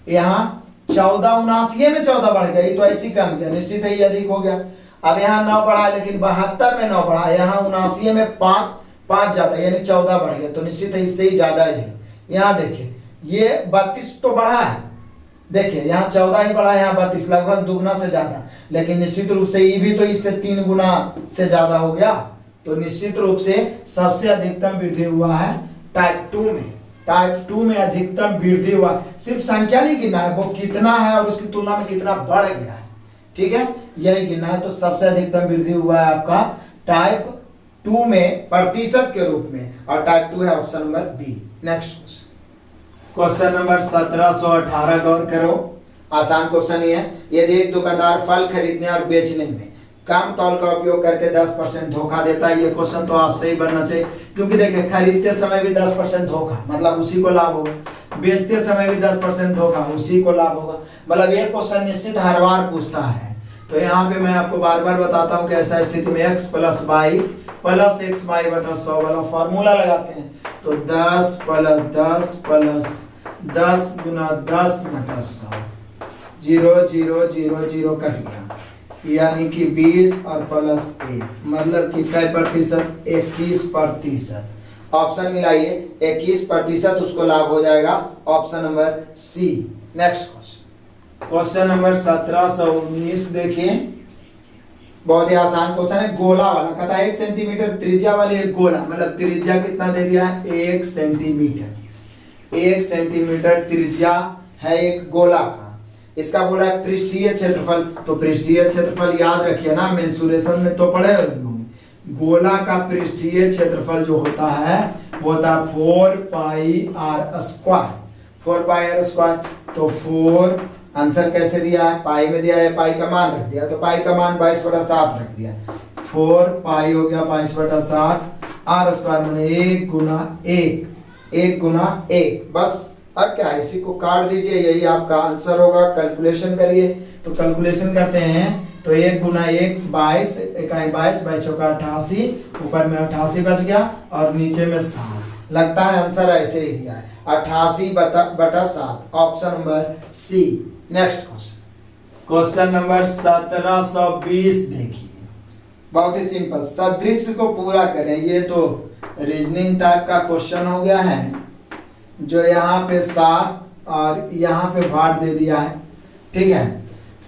यहाँ 1479 में 14 बढ़ गया, ये तो ऐसी कम गया, निश्चित है ये अधिक हो गया। अब यहाँ 9 बढ़ा, लेकिन 72 में 9 बढ़ा, यहाँ 79 में 5 ज्यादा, यानी 14 बढ़ गया, तो निश्चित है इससे ही ज्यादा ही है। यहाँ देखिए ये 32 तो बढ़ा है, देखिए यहाँ 14 ही बढ़ा है, यहाँ 32, लगभग दुगना से ज्यादा, लेकिन निश्चित रूप से ये भी तो इससे 3 गुना से ज्यादा हो गया। तो निश्चित रूप से सबसे अधिकतम वृद्धि हुआ है टाइप 2 में। टाइप 2 में अधिकतम वृद्धि हुआ, सिर्फ संख्या नहीं गिनना है, वो कितना है और उसकी तुलना में कितना बढ़ गया है, ठीक है, यही गिनना है। तो सबसे अधिकतम वृद्धि हुआ है आपका टाइप 2 में प्रतिशत के रूप में, और टाइप 2 है option number B. Next question number 1718 गौर करो, आसान क्वेश्चन ही है। यदि एक दुकानदार फल खरीदने और बेचने में कम तौल का उपयोग करके 10% धोखा देता है, ये क्वेश्चन तो आपसे ही बनना चाहिए, क्योंकि देखिए खरीदते समय भी 10% धोखा, मतलब उसी को लाभ होगा, बेचते समय भी 10% धोखा, उसी को लाभ होगा, मतलब ये क्वेश्चन निश्चित हर बार पूछता है। तो यहाँ पे मैं आपको बार बार बताता हूँ कि ऐसा स्थिति में x + y + xy/100 वाला फॉर्मूला लगाते हैं। तो 10 + 10 + 10 गुना 10/100, 0 0 0 0 कट गया, यानी कि 20 और प्लस 1, मतलब कि कै प्रतिशत, 21%। ऑप्शन मिलाइए, 21%, उसको लाभ हो जाएगा option number C. Next question number 1719 देखिए, बहुत ही आसान क्वेश्चन है, गोला वाला। कहता है 1 सेंटीमीटर त्रिज्या वाले एक गोला, मतलब त्रिज्या कितना दे दिया है, 1 सेंटीमीटर। 1 सेंटीमीटर त्रिज्या है एक गोला का, इसका बोला है पृष्ठीय क्षेत्रफल। तो पृष्ठीय क्षेत्रफल याद रखिए ना, मेंसुरेशन में तो पढ़े होंगे। गोला का पृष्ठीय क्षेत्रफल जो होता है वो होता है 4πr²। 4πr², तो 4 आंसर कैसे दिया है, पाई में दिया है, पाई का मान रख दिया, तो पाई का मान 22/7 रख दिया, 4π हो गया 22/7, r² माने 1 गुना 1, 1 गुना 1, बस। अब क्या है, इसी को काट दीजिए, यही आपका आंसर होगा। कैलकुलेशन करिए, तो कैलकुलेशन करते हैं तो 1 गुना 1 22, 22, 22×4 88, ऊपर में 88 बच गया और नीचे में 7, लगता है आंसर ऐसे ही दिया है, 88/7, option number C. Next question number 1720 देखिए, बहुत ही सिंपल, सदृश को पूरा करें। ये तो रीजनिंग टाइप का क्वेश्चन हो गया है, जो यहाँ पे 7 और यहाँ पे भाट दे दिया है, ठीक है,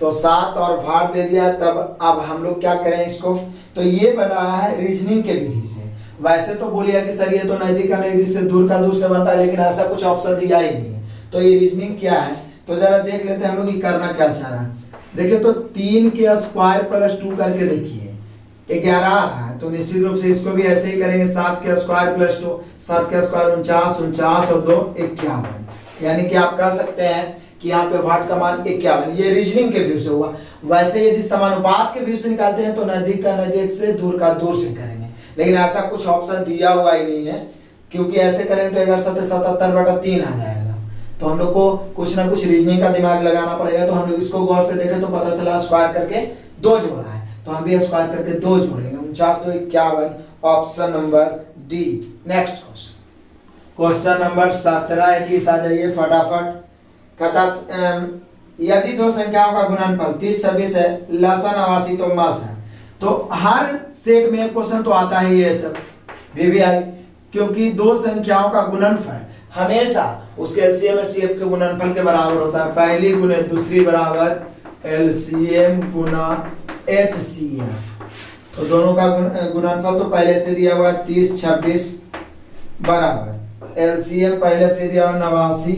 तो 7 और भाट दे दिया है। तब अब हम लोग क्या करें इसको, तो ये बनाया है रीजनिंग के विधि से। वैसे तो बोलिए कि सर ये तो नजदीक का नजदीक से, दूर का दूर से बनता है, लेकिन ऐसा कुछ ऑप्शन दिया ही नहीं है। तो ये रीजनिंग क्या है, तो जरा देख लेते हैं हम लोग, करना क्या चाह रहा है। देखिए तो 3 के स्क्वायर + 2 करके देखिए 11 आ रहा है, तो निश्चित रूप से इसको भी ऐसे ही करेंगे, 7 के स्क्वायर + 2, 7 के स्क्वायर 49, 49 और 2 51, यानी कि आप कह सकते हैं कि यहाँ पे वाट का मान 51। ये रीजनिंग के व्यू से हुआ। वैसे यदि समानुपात के व्यू से निकालते हैं तो नजदीक का नजदीक से, दूर का दूर से करेंगे, लेकिन ऐसा कुछ ऑप्शन दिया हुआ ही नहीं है, क्योंकि ऐसे करेंगे तो 77/3 आ जाएगा। तो हम लोग को कुछ ना कुछ रीजनिंग का दिमाग लगाना पड़ेगा। तो हम लोग इसको गौर से देखें तो पता चला स्क्वायर करके 2 जोड़ा है, तो हम भी स्क्वायर करके 2 जोड़ेंगे, 49 2 51, option number D. Next question number 1721 आ जाइए फटाफट। कहता यदि 2 संख्याओं का गुणनफल 30 26 है, लसन 89 तो मस है। तो हर सेट में क्वेश्चन तो आता ही है सब VVI, क्योंकि 2 संख्याओं का गुणनफल हमेशा उसके LCM HCF के गुणनफल के बराबर होता है। पहली गुणे दूसरी बराबर LCM गुना HCF। तो दोनों का गुणनफल तो पहले से दिया हुआ है 30 26 बराबर, LCM पहले से दिया हुआ 89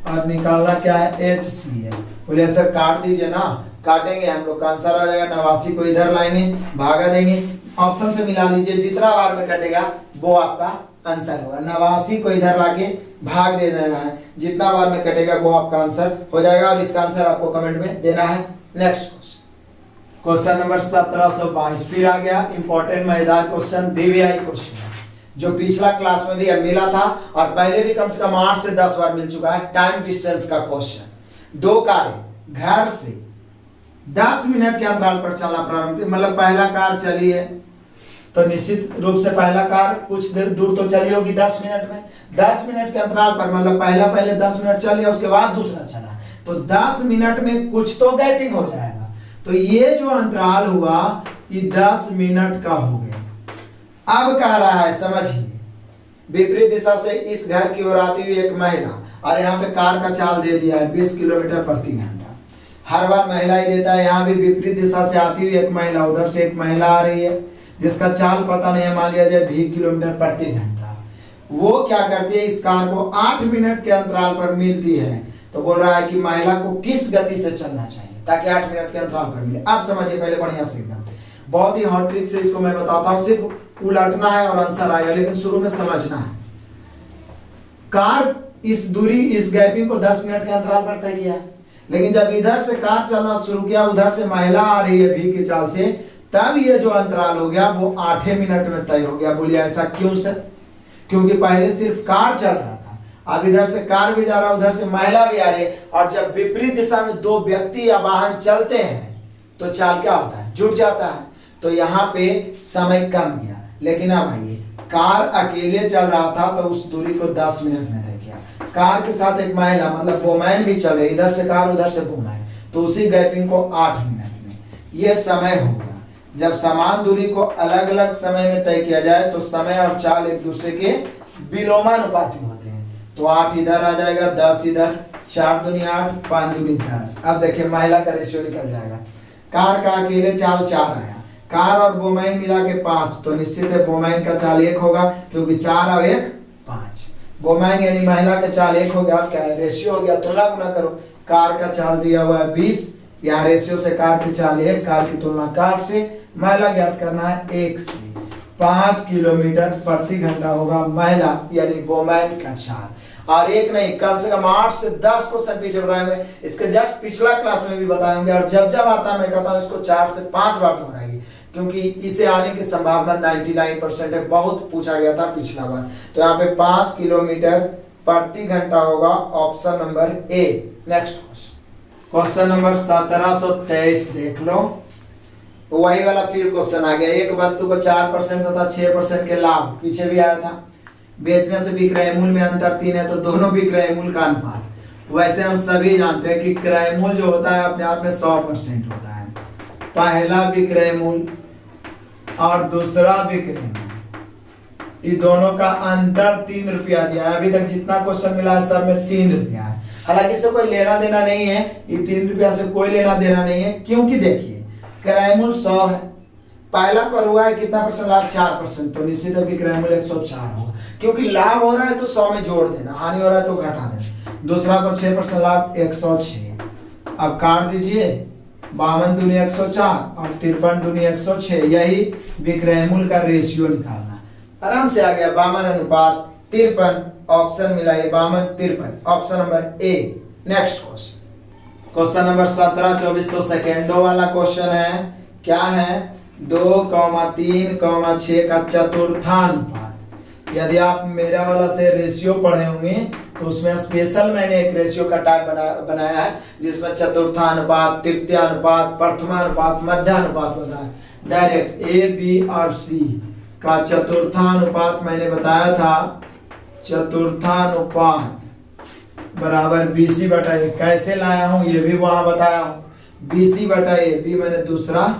और निकालना क्या है HCF। बोले सर काट दीजिए ना, काटेंगे हम लोग का आंसर आ जाएगा 89 को इधर लाएंगे, भागा देंगे, ऑप्शन से मिला लीजिए, जितना बार में कटेगा वो आपका आंसर होगा। 89 को इधर लाके भाग दे देना है, जितना बार में कटेगा वो आपका आंसर हो जाएगा, और इसका आंसर आपको कमेंट में देना है। नेक्स्ट क्वेश्चन नंबर 1722 फिर आ गया इंपॉर्टेंट मजेदार क्वेश्चन, वीवीआई क्वेश्चन जो पिछला क्लास में भी मिला था और पहले भी कम से कम 8 से 10 बार मिल चुका है। टाइम डिस्टेंस का क्वेश्चन। दो कारें घर से 10 मिनट के अंतराल पर चलना प्रारंभ, मतलब पहला कार चली है तो निश्चित रूप से पहला कार कुछ देर दूर तो चली होगी 10 मिनट में। 10 मिनट के अंतराल पर मतलब पहले 10 मिनट चली, उसके बाद दूसरा चला, तो 10 मिनट में कुछ तो गैपिंग हो जाएगा। तो ये जो अंतराल हुआ ये 10 मिनट का हो गया। अब कह रहा है समझिए, विपरीत दिशा से इस घर की ओर आती हुई एक महिला, और यहाँ पे कार का चाल दे दिया है 20 किलोमीटर प्रति घंटा। हर बार महिला ही देता है, यहाँ भी विपरीत दिशा से आती हुई एक महिला, उधर से एक महिला आ रही है जिसका चाल पता नहीं है, मान लिया जाए 20 किलोमीटर प्रति घंटा। वो क्या करती है, इस कार को 8 मिनट के अंतराल पर मिलती है, तो बोल रहा है कि महिला को किस गति से चलना चाहिए ताकि 8 मिनट के अंतराल पर मिले। आप समझिए पहले बढ़िया से एकदम, बहुत ही हॉट ट्रिक से इसको मैं बताता हूँ, सिर्फ उलटना है और आंसर आएगा, लेकिन शुरू में समझना है। कार इस दूरी, इस गैपिंग को 10 मिनट के अंतराल पर तय किया है, लेकिन जब इधर से कार चलना शुरू किया, उधर से महिला आ रही है भी की चाल से, तब ये जो अंतराल हो गया वो 8 मिनट में तय हो गया। बोलिए ऐसा क्यों सर? क्योंकि पहले सिर्फ कार चल रहा था, अब इधर से कार भी जा रहा है, उधर से महिला भी आ रही है, और जब विपरीत दिशा में दो व्यक्ति या वाहन चलते हैं तो चाल क्या होता है, जुट जाता है। तो यहाँ पे समय कम गया। लेकिन अब आइए, कार अकेले चल रहा था तो उस दूरी को 10 मिनट में तय किया। कार के साथ एक महिला मतलब वोमैन भी चले, इधर से कार उधर से वोमैन, तो उसी गैपिंग को 8 मिनट में ये समय हो गया। जब समान दूरी को अलग अलग समय में तय किया जाए तो समय और चाल एक दूसरे के विलोमानुपाती होते हैं। तो 8 इधर आ जाएगा, 10 इधर, 4 दूनी 8, 5 दूनी 10। अब देखिए महिला का रेशियो निकल जाएगा। कार का अकेले चाल 4 आया, कार और वोमैन मिला के 5, तो निश्चित है वोमैन का चाल 1 होगा, क्योंकि 4 और 1 5। वोमैन यानी महिला का चाल 1 हो गया। अब क्या है, रेशियो हो गया, तुलना गुना करो। कार का चाल दिया हुआ है 20, यहाँ रेशियो से कार की चाल 1, कार की तुलना कार से, महिला ज्ञात करना है 1 से। 5 किलोमीटर प्रति घंटा होगा महिला यानी वोमैन का चाल। और एक नहीं, कम से कम 8 से 10 क्वेश्चन पीछे बताएंगे, इसके जस्ट पिछला क्लास में भी बताएंगे, और जब जब आता है मैं कहता हूँ इसको 4 से 5 बार दोहराइए, क्योंकि इसे आने की संभावना 99% है। बहुत पूछा गया था पिछला बार। तो यहाँ पे 5 किलोमीटर प्रति घंटा होगा, option number A. Next question number 1723 देख लो, वही वाला फिर क्वेश्चन आ गया। एक वस्तु को 4% तथा 6% के लाभ, पीछे भी आया था। बेचने से विक्रय मूल्य में अंतर 3 है, तो दोनों विक्रय मूल्य का अनुपात। वैसे हम सभी जानते हैं कि क्रय मूल्य जो होता है अपने आप में 100% होता है। पहला विक्रय मूल्य और दूसरा विक्रय मूल्य, ये दोनों का अंतर 3 रुपया दिया है। अभी तक जितना क्वेश्चन मिला है सब में 3 रुपया है। हालांकि इससे कोई लेना देना नहीं है, ये 3 रुपया से कोई लेना देना नहीं है, क्योंकि देखिए क्रय मूल्य 100 है, पहला पर हुआ है कितना परसेंट लाभ, 4%, तो निश्चित है विक्रय मूल्य 104 होगा, क्योंकि लाभ हो रहा है तो 100 में जोड़ देना, हानि हो रहा है तो घटा देना। दूसरा पर 6% लाभ, 106। अब काट दीजिए, 52 दूनी 104 और 53 दूनी 106, यही विक्रय मूल्य का रेशियो निकालना। आराम से आ गया 52 अनुपात 53, ऑप्शन मिला ये 52 53, option number A. Next question number 1724, तो सेकेंडो वाला क्वेश्चन है। क्या है, 2,3,6 का चतुर्थानुपात। यदि आप मेरा वाला से रेशियो पढ़े होंगे तो उसमें स्पेशल मैंने एक रेशियो का टाइप बनाया है, जिसमें चतुर्थानुपात, तृतीयानुपात, प्रथमानुपात, मध्यानुपात होता है। डायरेक्ट ए बी और सी का चतुर्थानुपात मैंने बताया था, चतुर्थानुपात बराबर BC बटा ए। कैसे लाया हूं ये भी वहां बताया हूं। BC बटा ए, बी मैंने दूसरा,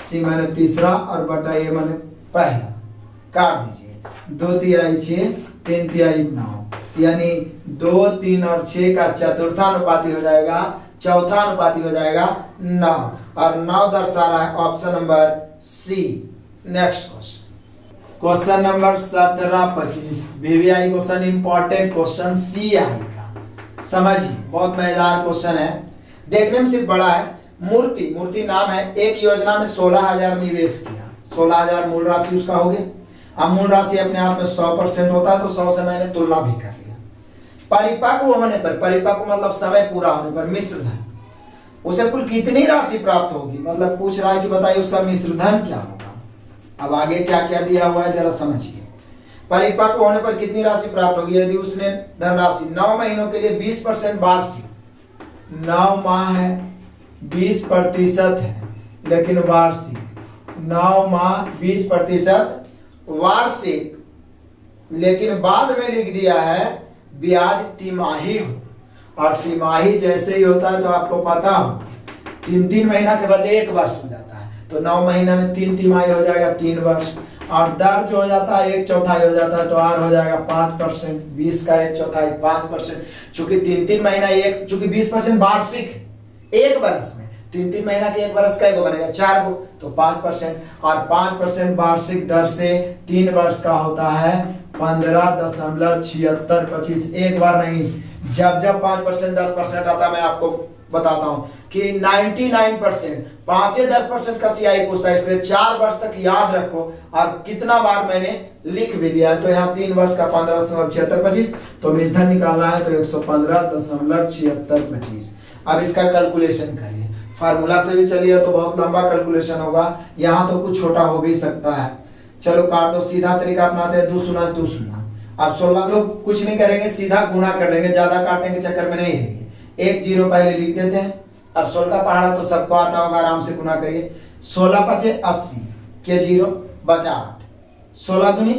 सी मैंने तीसरा और बटा ए मैंने पहला। काट दीजिए, 2 तिहाई 6, 3 तिहाई 9, यानी 2, 3 और 6 का चतुर्थानुपाती हो जाएगा, चौथा अनुपाती हो जाएगा 9, और 9 दर्शा रहा है option number C. Next question number 1725, VVI question, important question CI का। समझिए, बहुत मजेदार क्वेश्चन है, देखने में सिर्फ बड़ा है। मूर्ति नाम है, एक योजना में 16,000 निवेश किया, 16,000 मूल राशि उसका हो गया। अब मूल राशि अपने आप में 100% होता है, तो 100 से मैंने तुलना भी कर दिया। परिपक्व होने पर, परिपक्व मतलब समय पूरा होने पर, मिश्र धन उसे कुल कितनी राशि प्राप्त होगी, मतलब पूछ रहा है कि बताइए उसका मिश्र धन क्या होगा। अब आगे क्या क्या दिया हुआ है जरा समझिए। परिपक्व होने पर कितनी राशि प्राप्त होगी, यदि उसने धनराशि 9 महीनों के लिए 20% वार्षिक, 9 माह है 20% है लेकिन वार्षिक, 9 माह 20% वार्षिक, लेकिन बाद में लिख दिया है ब्याज तिमाही हो, और तिमाही जैसे ही होता है तो आपको पता हो 3 महीना के बदले 1 वर्ष हो जाता है, तो 9 महीना में 3 तिमाही हो जाएगा 3 वर्ष, और दर जो हो जाता है 1/4 हो जाता है, तो आर हो जाएगा 5%, 20 का 1/4 5%, चूंकि 3 महीना एक, चूंकि 20% वार्षिक है 1 वर्ष में, 3 महीना के 1 वर्ष का एक बनेगा 4 गो, तो 5%, और 5% वार्षिक दर से 3 वर्ष का होता है 15.7625। एक बार नहीं, जब जब 5% 10% आता है मैं आपको बताता हूं कि 99% 5-10% का सीआई पूछता है, इसलिए 4 वर्ष तक याद रखो, और कितना बार मैंने लिख भी दिया है, तो यहाँ 3 वर्ष का 15.7625, तो मिश्रधन निकालना है तो 115.7625। अब इसका कैलकुलेशन करिए, फार्मूला से भी चलिए तो बहुत लंबा कैलकुलेशन होगा, यहाँ तो कुछ छोटा हो भी सकता है। चलो काट दो, सीधा तरीका अपनाते हैं, 2 शून्य 2 शून्य। अब 16 से कुछ नहीं करेंगे, सीधा गुना कर लेंगे, ज्यादा काटने के चक्कर में नहीं रहेंगे, 1 0 पहले लिख देते हैं। अब 16 का पहाड़ा तो सबको आता होगा, आराम से गुना करिए, 16 5 80 के 0 बचा 8, 16 दूनी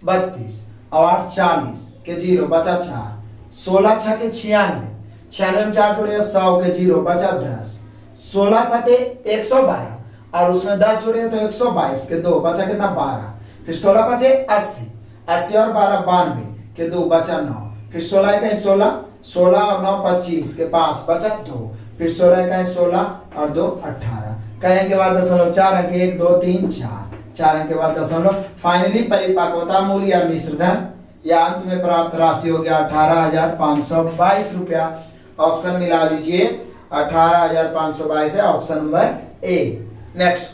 32 और 8 40 के 0 बचा 4, 16 6 के 96, 96 में 4 जोड़े 100 के 0 बचा 10, 16 7 112 और उसमें 10 जोड़े तो 122 के 2 बचा कितना 12, फिर 16 5 80, 80 और 12 92 के 2 बचा 9, फिर 16 1 16, 16 और 9 25 के 5 बचा 2, फिर 16 1 16 और 2 18, कहें के बाद दशमलव 4 अंक 1 2 3 4, 4 अंक के बाद दशमलव, फाइनली परिपक्वता मूल्य या मिश्रधन या अंत में प्राप्त राशि हो गया 18,522 रुपया। ऑप्शन मिला लीजिए, 18,522 है option number A. Next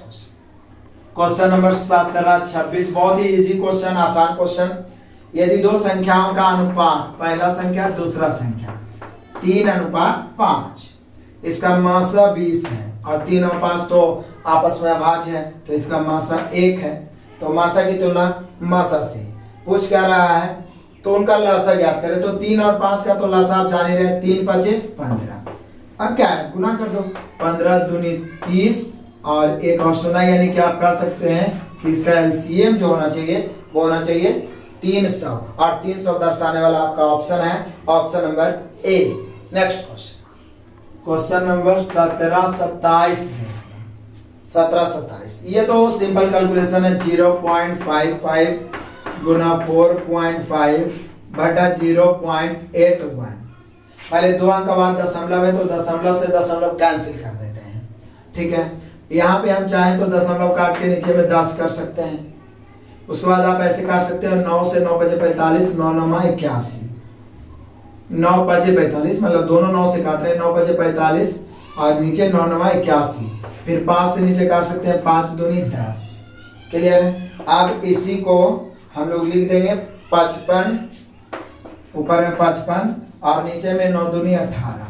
question number 17 26, बहुत ही इजी क्वेश्चन, आसान क्वेश्चन। यदि 2 संख्याओं का अनुपात, पहला संख्या दूसरा संख्या 3:5, इसका मासा 20 है और 3 और 5 तो आपस में अभाज्य है, तो इसका मासा 1 है, तो मासा की तुलना मासा से पूछ क्या रहा है, तो उनका लसा ज्ञात करें। तो 3 और 5 का तो लसा आप जान ही रहे, 3 5 15, अब क्या है गुना कर दो, 15 दूनी 30 और एक और सुना, यानी कि आप कह सकते हैं कि इसका एलसीएम जो होना चाहिए वो होना चाहिए 300, और 300 दर्शाने वाला आपका ऑप्शन है option number A. Next question number 17 27, 17 27, ये तो सिंपल कैलकुलेशन है, 0.55 गुना 4.5 बटा 0.81। पहले 2 अंक का बाद दशमलव है तो दशमलव से दशमलव कैंसिल कर देते हैं, ठीक है। यहाँ पे हम चाहें तो दशमलव काट के नीचे में 10 कर सकते हैं, उसके बाद आप ऐसे काट सकते हो 9 से 9 बजे 45, 9 9 81, 9 बजे 45, मतलब दोनों 9 से काट रहे हैं, 9 बजे 45 और नीचे 9 9 81, फिर 5 से नीचे काट सकते हैं, 5 दूनी 10। क्लियर है। अब इसी को हम लोग लिख देंगे 55, ऊपर में 55 और नीचे में 9 दूनी 18,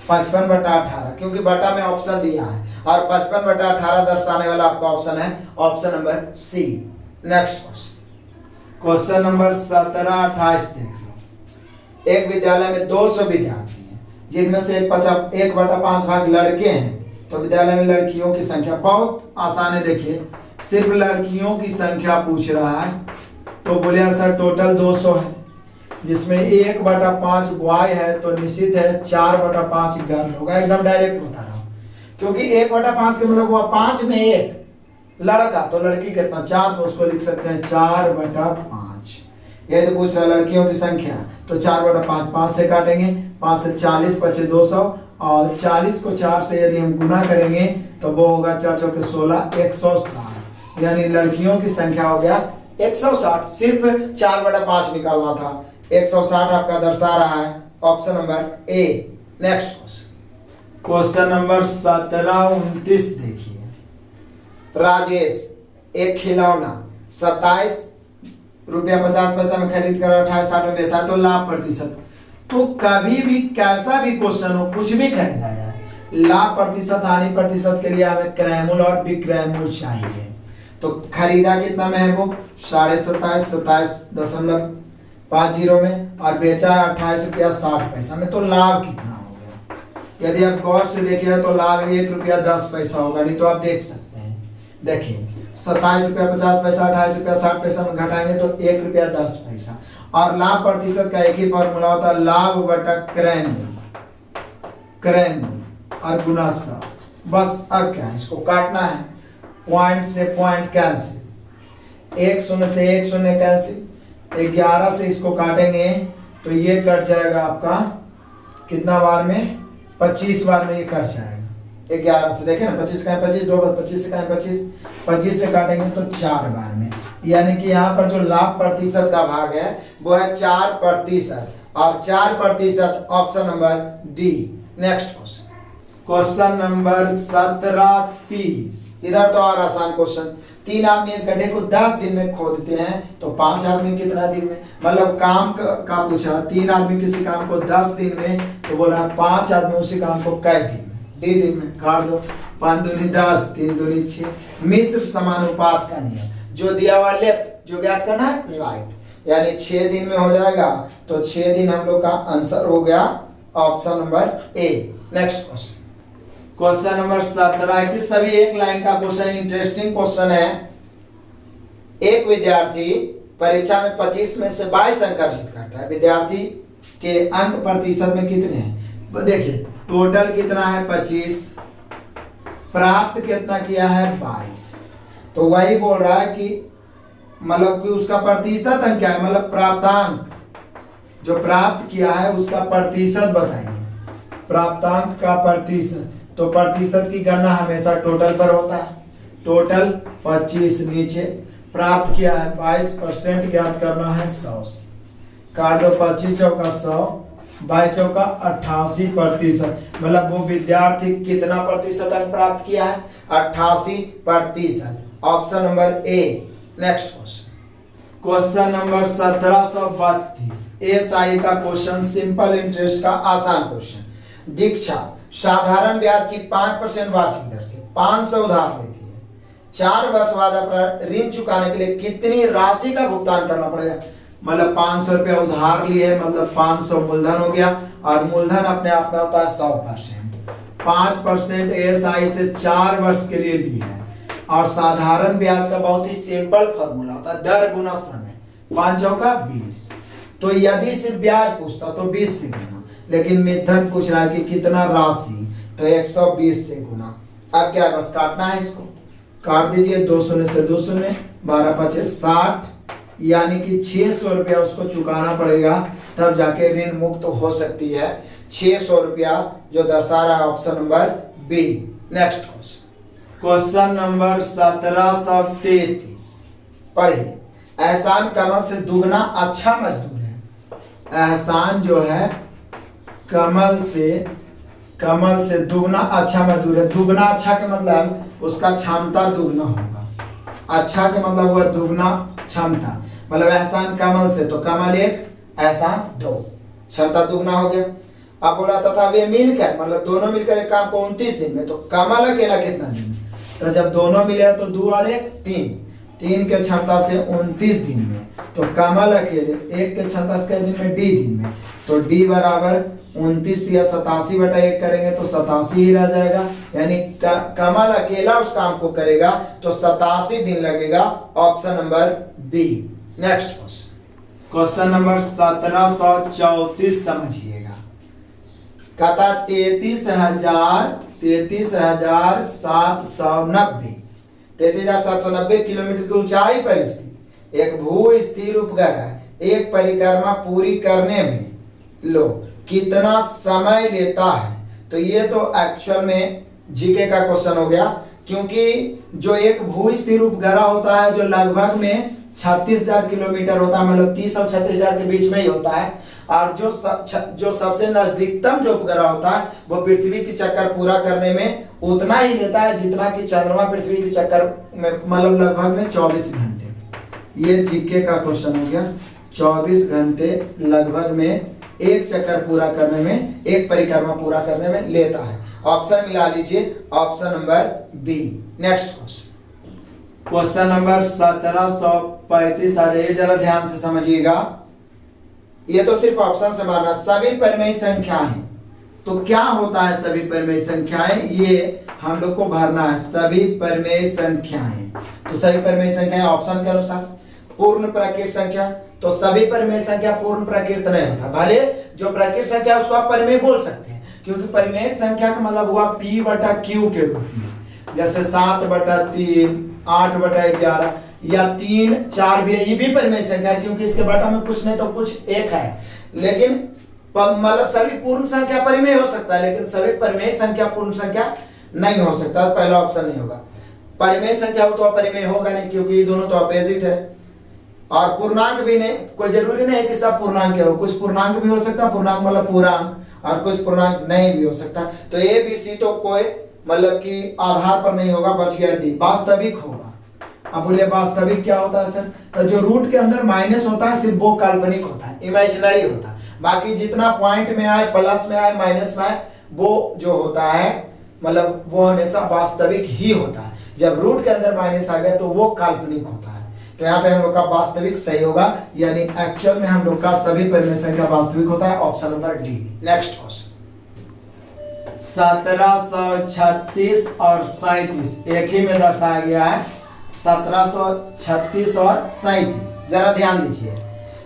55 बटा 18, क्योंकि बटा में ऑप्शन दिया है, और 55 बटा 18 दर्शाने वाला आपका ऑप्शन है option number C. Next question number 17 28 देख लो। एक विद्यालय में 200 विद्यार्थी हैं, जिनमें से 1/5 भाग लड़के हैं, तो विद्यालय में लड़कियों की संख्या, बहुत आसान है, देखिए सिर्फ लड़कियों की संख्या पूछ रहा है, तो बोले सर टोटल 200 है, जिसमें 1/5 बॉय है, तो निश्चित है 4/5 गर्ल होगा, एकदम डायरेक्ट बता रहा हूँ, क्योंकि 1/5 के मतलब हुआ 5 में 1 लड़का, तो लड़की कितना 4, तो उसको लिख सकते हैं 4/5। यह तो पूछ रहा लड़कियों की संख्या, तो 4/5 5 से काटेंगे, 5 से 40 25 200, और 40 को 4 से यदि हम गुना करेंगे तो वो होगा 4 चौके 16 160, यानी लड़कियों की संख्या हो गया 160। सिर्फ 4/5 निकालना था, 160 आपका दर्शा रहा है option number A. Next question number 17 29 देखिए। राजेश एक खिलौना 27 रुपया 50 पैसा में खरीद कर 28 में बेचता है, तो लाभ प्रतिशत। तो कभी भी कैसा भी क्वेश्चन हो, कुछ भी खरीदा जाए, लाभ प्रतिशत हानि प्रतिशत के लिए हमें क्रयमूल और विक्रयमूल चाहिए। तो खरीदा कितना में है वो 27.50 में, और बेचा है 28 रुपया 60 पैसा में। तो लाभ कितना हो गया? यदि आप गौर से देखिए तो लाभ 1 रुपया 10 पैसा होगा, नहीं तो आप देख सकते हैं। देखिए 27 रुपया 50 पैसा 28 रुपया 60 पैसा में घटाएंगे तो 1 रुपया 10 पैसा। और लाभ प्रतिशत का एक ही फॉर्मूला होता है, लाभ बटा क्रयमूल, क्रयमूल और गुना 100। बस अब क्या है, इसको काटना है, पॉइंट से पॉइंट कैंसिल, 1 शून्य से 1 शून्य कैंसिल, 11 से इसको काटेंगे तो ये कट जाएगा आपका कितना बार में, 25 बार में ये कट जाएगा। 11 से देखें ना, 25 का 25, 2 बार 25 से का 25, 25 से काटेंगे तो 4 बार में। यानी कि यहाँ पर जो लाभ प्रतिशत का भाग है वो है 4%, और 4% option number D. Next question, question number 17-30। इधर तो और आसान क्वेश्चन, 3 आदमी एक गड्ढे को 10 दिन में खोदते हैं तो 5 आदमी कितना दिन में, मतलब काम का पूछा। 3 आदमी किसी काम को 10 दिन में, तो बोला 5 आदमी उसी काम को कै दिन में, डी दिन में। काट दो, 5 दूनी 10, 3 दूनी 6। मिश्र समानुपात का नियम, जो दिया हुआ लेफ्ट, जो ज्ञात करना है राइट, यानी 6 दिन में हो जाएगा। तो 6 दिन हम लोग का आंसर हो गया option number A. Next question, question number 17। सभी एक लाइन का क्वेश्चन, इंटरेस्टिंग क्वेश्चन है। एक विद्यार्थी परीक्षा में 25 में से 22 अंक अर्जित करता है। विद्यार्थी के अंक प्रतिशत में कितने हैं? देखिए टोटल कितना है 25, प्राप्त कितना किया है 22। तो वही बोल रहा है कि मतलब कि उसका प्रतिशत अंक क्या है, मतलब प्राप्तांक जो प्राप्त किया है उसका प्रतिशत बताइए। प्राप्तांक का प्रतिशत, तो प्रतिशत की गणना हमेशा टोटल पर होता है। टोटल 25 नीचे, प्राप्त किया है 22%, ज्ञात करना है 100 से। काट दो, 25 चौका 100, 22 चौका 88%। मतलब वो विद्यार्थी कितना प्रतिशत अंक प्राप्त किया है? 88%। Option number A. Next question, question number 1732। SI का क्वेश्चन, सिंपल इंटरेस्ट का आसान क्वेश्चन। दीक्षा साधारण ब्याज की 5% वार्षिक दर से 500 उधार लेती है। 4 वर्ष बाद अपना ऋण चुकाने के लिए कितनी राशि का भुगतान करना पड़ेगा? मतलब 500 रुपया उधार लिए, मतलब 500 मूलधन हो गया, और मूलधन अपने आप में होता है 100%। 5% एएसआई से 4 वर्ष के लिए ली है। और साधारण ब्याज का बहुत ही सिंपल फॉर्मूला होता है, दर गुना समय। 5 चौका 20। तो यदि सिर्फ ब्याज पूछता तो 20 से गुना, लेकिन मिश्रण पूछ रहा है कि कितना राशि, तो 120 से गुना। अब क्या बस काटना है, इसको काट दीजिए। 2 शून्य से 2 शून्य, 12 5 60, यानी कि 600 रुपया उसको चुकाना पड़ेगा, तब जाके ऋण मुक्त हो सकती है। 600 रुपया जो दर्शा रहा है option number B. Next question, question number 1733। पढ़िए, एहसान कमल से दुगना अच्छा मजदूर है। एहसान जो है कमल से दुगना अच्छा मजदूर है। दुगना अच्छा के मतलब उसका क्षमता दुगना होगा। अच्छा के मतलब हुआ दुगना क्षमता, मतलब एहसान कमल से, तो कमल 1 एहसान 2, क्षमता दुगना हो गया। अब बोला तथा वे मिलकर, मतलब दोनों मिलकर एक काम को 29 दिन में, तो कमल अकेला कितना दिन में? तो जब दोनों मिले तो 2 और 1 3, 3 के क्षमता से 29 दिन में। तो कमल अकेले 1 के क्षमता से दिन में, डी दिन में। तो डी बराबर 29 या 87/1 करेंगे तो 87 ही रह जाएगा। यानी कमल अकेला उस काम को करेगा तो 87 दिन लगेगा। Option number B. Next question, question number 1734 समझिएगा। कहता 33,790 किलोमीटर की ऊंचाई पर स्थित एक भू स्थिर उपग्रह एक परिक्रमा पूरी करने में लो कितना समय लेता है? तो ये तो एक्चुअल में जीके का क्वेश्चन हो गया, क्योंकि जो एक भू स्थिर उपग्रह होता है जो लगभग में 36,000 किलोमीटर होता है, मतलब 30 और 36,000 के बीच में ही होता है। और जो सबसे नजदीकतम जो उपग्रह होता है वो पृथ्वी की चक्कर पूरा करने में उतना ही लेता है जितना कि चंद्रमा पृथ्वी की चक्कर में, मतलब लगभग में 24 घंटे। ये जीके का क्वेश्चन हो गया। 24 घंटे लगभग में एक चक्कर पूरा करने में, एक परिक्रमा पूरा करने में लेता है। ऑप्शन मिला लीजिए, option number B. Next question number 1735 आ जाइए, जरा ध्यान से समझिएगा। ये तो सिर्फ ऑप्शन से माना, सभी परिमेय संख्याएं। तो क्या होता है सभी परिमेय संख्याएं, ये हम लोग को भरना है। सभी परिमेय संख्याएं, तो सभी परिमेय संख्याएं ऑप्शन के अनुसार पूर्ण प्राकृत संख्या। तो सभी परिमेय संख्या पूर्ण प्राकृत नहीं होता, भले जो प्राकृत संख्या उसको आप परिमेय बोल सकते हैं, क्योंकि परिमेय संख्या का मतलब हुआ P/Q के रूप में। जैसे 7/3, 8/11 या 3, 4 भी है, ये भी परिमेय संख्या है, क्योंकि इसके बटा में कुछ नहीं तो कुछ एक है। लेकिन मतलब सभी पूर्ण संख्या परिमेय हो सकता है, लेकिन सभी परिमेय संख्या पूर्ण संख्या नहीं हो सकता। पहला ऑप्शन नहीं होगा। परिमेय संख्या हो तो अपरिमेय होगा नहीं, क्योंकि ये दोनों तो अपोजिट है। और पूर्णांक भी नहीं, कोई जरूरी नहीं है कि सब पूर्णांक हो, कुछ पूर्णांक भी हो सकता है, पूर्णांक मतलब पूर्णांक, और कुछ पूर्णांक नहीं भी हो सकता। तो ए बी सी तो कोई मतलब कि आधार पर नहीं होगा, बच गया डी, वास्तविक होगा। अब बोले वास्तविक क्या होता है सर, तो जो रूट के अंदर माइनस होता है सिर्फ वो काल्पनिक होता है, इमेजिनरी होता है। बाकी जितना पॉइंट में आए, प्लस में आए, माइनस में आए, वो जो होता है मतलब वो हमेशा वास्तविक ही होता है। जब रूट के अंदर माइनस आ गया तो वो काल्पनिक होता है। तो यहाँ पे हम लोग का वास्तविक सही होगा, यानी एक्चुअल में हम लोग का सभी परिमेय संख्या वास्तविक होता है, option number D. Next question 1736 और 37 एक ही में दर्शाया गया है। 1736 और 37 जरा ध्यान दीजिए।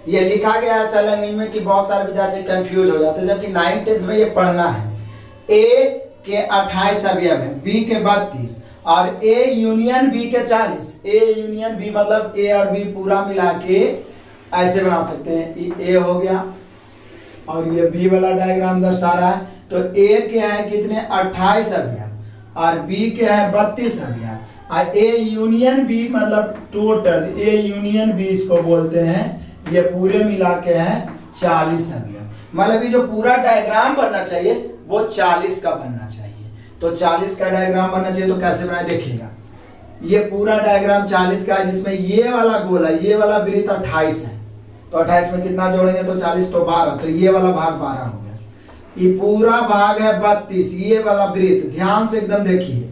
ये लिखा गया है ऐसा लैंग्वेज में कि बहुत सारे विद्यार्थी कंफ्यूज हो जाते हैं, जबकि 9th 10th में ये पढ़ना है। ए के 28 अवयव है, बी के 32 और ए यूनियन बी के 40। ए यूनियन बी मतलब ए और बी पूरा मिला के ऐसे बना सकते हैं। ए हो गया और ये बी वाला डायग्राम दर्शा रहा है। तो ए के हैं कितने 28 अवयव और बी के हैं 32 अवयव और ए यूनियन बी मतलब टोटल ए यूनियन बी इसको बोलते हैं, ये पूरे मिला के हैं 40 अवयव। मतलब ये जो पूरा डायग्राम बनना चाहिए वो 40 का बनना चाहिए। तो 40 का डायग्राम बनना चाहिए, तो कैसे बनाए देखिएगा। ये पूरा डायग्राम 40 का है, जिसमें ये वाला गोला, ये वाला वृत्त 28 है। तो 28 में कितना जोड़ेंगे तो 40, तो 12, तो ये वाला भाग 12 हो गया। ये पूरा भाग है 32, ये वाला वृत्त ध्यान से एकदम देखिए,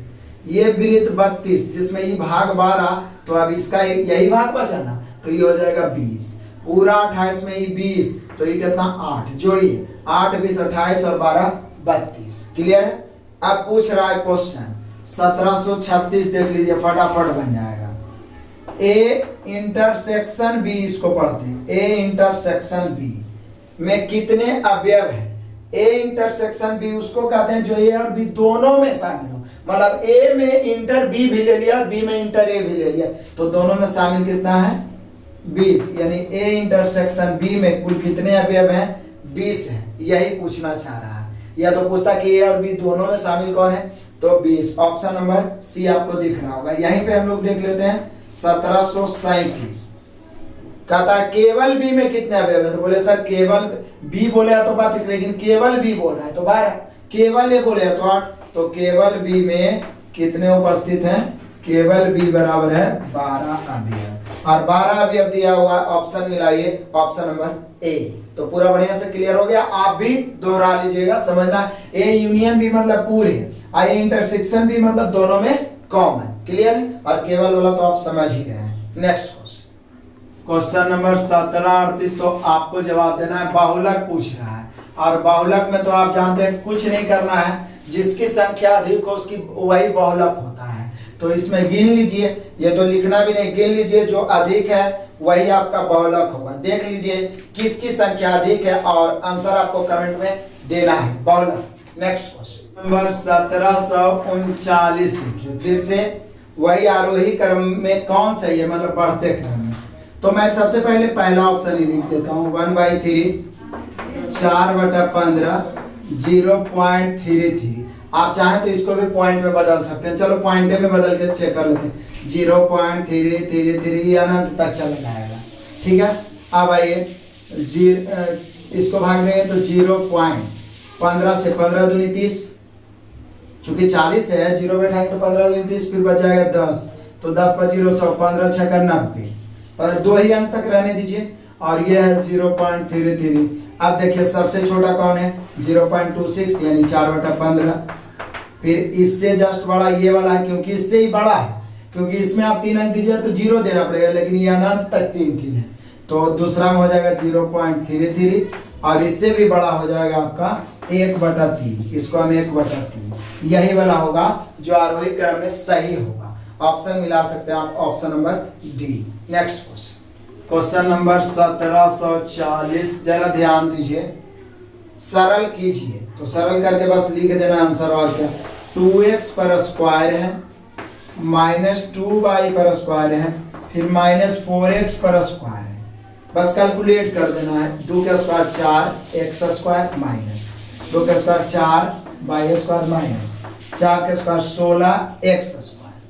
ये वृत्त 32 जिसमें ये भाग 12, तो अब इसका यही भाग बचा ना, तो ये हो जाएगा 20। पूरा 28 में ये 20, तो ये कितना 8, जोड़िए 8 20 28 और 12 32। क्लियर है। अब पूछ रहा है क्वेश्चन 1736, देख लीजिए फटाफट बन जाएगा। ए इंटरसेक्शन बी इसको पढ़ते हैं। ए इंटरसेक्शन बी में कितने अवयव है। ए इंटरसेक्शन बी उसको कहते हैं जो ए और बी दोनों में शामिल हो, मतलब ए में इंटर बी भी ले लिया, बी में इंटर ए भी ले लिया, तो दोनों में शामिल कितना है 20। यानी ए इंटरसेक्शन बी में कुल कितने अवयव हैं 20 है। यही पूछना चाह रहा है, या तो पूछता कि ए और बी दोनों में शामिल कौन है, तो 20। ऑप्शन नंबर सी आपको दिख रहा होगा। यहीं पे हम लोग देख लेते हैं 1737 कहता है केवल बी में कितने अवयव है, तो बोले सर केवल बी बोले तो 32, लेकिन केवल बी बोल रहा है तो 12, केवल ए बोले तो 8, तो केवल बी में कितने उपस्थित हैं, केवल बी बराबर है 12 अवयव। और 12 अवयव दिया हुआ, ऑप्शन मिलाइए, ऑप्शन नंबर ए। तो पूरा बढ़िया से क्लियर हो गया। आप भी दोहरा लीजिएगा, समझना। ए यूनियन बी मतलब पूरे, और इंटरसेक्शन बी मतलब दोनों में कॉमन। क्लियर है। और केवल वाला तो आप समझ ही रहे हैं। नेक्स्ट क्वेश्चन नंबर 1738, तो आपको जवाब देना है। बाहुलक पूछ रहा है, और बाहुलक में तो आप जानते हैं कुछ नहीं करना है, जिसकी संख्या अधिक हो उसकी वही बाहुलक होता है। तो इसमें गिन लीजिए, ये तो लिखना भी नहीं, गिन लीजिए, जो अधिक है वही आपका बाहुलक होगा। देख लीजिए किसकी संख्या अधिक है और आंसर आपको कमेंट में देना है, बाहुलक। नेक्स्ट क्वेश्चन नंबर 1739 देखिए, फिर से वही आरोही क्रम में कौन सही है, मतलब बढ़ते क्रम में। तो मैं सबसे पहले पहला ऑप्शन ही लिख देता हूँ, 1/3 4/15 0.33। आप चाहें तो इसको भी पॉइंट में बदल सकते हैं। चलो पॉइंट में बदल के चेक कर लेते हैं। 0.333 अनंत तक चला जाएगा। ठीक है। अब आइए इसको भाग देंगे तो 0.15 से 15 दूनी 30, चूंकि 40 है, 0 बैठाएंगे तो 15 दूनी 30, फिर बच जाएगा 10, तो 10 पर 0 100, 15 6 का 90, पर 2 ही अंक तक रहने दीजिए। और ये है 0.33। अब देखिए सबसे छोटा कौन है, 0.26 यानी 4/15। फिर इससे जस्ट बड़ा ये वाला है क्योंकि इससे ही बड़ा है, क्योंकि इसमें आप 3 अंक दीजिए तो 0 देना पड़ेगा, लेकिन ये अनंत तक 3 है, तो दूसरा में हो जाएगा 0.33 और इससे भी बड़ा हो जाएगा आपका 1/3, इसको हम 1/3, यही वाला होगा जो आरोही क्रम में सही होगा। ऑप्शन मिला सकते हैं आप, option number D. Next question number 1740, जरा ध्यान दीजिए, सरल कीजिए। तो सरल करके बस लिख देना आंसर, और क्या 2x पर स्क्वायर है, -2y पर स्क्वायर है, फिर -4x पर स्क्वायर है, बस कैलकुलेट कर देना है। 2 का स्क्वायर 4, x स्क्वायर माइनस 2 का स्क्वायर 4, y स्क्वायर माइनस 4 का स्क्वायर 16, x स्क्वायर,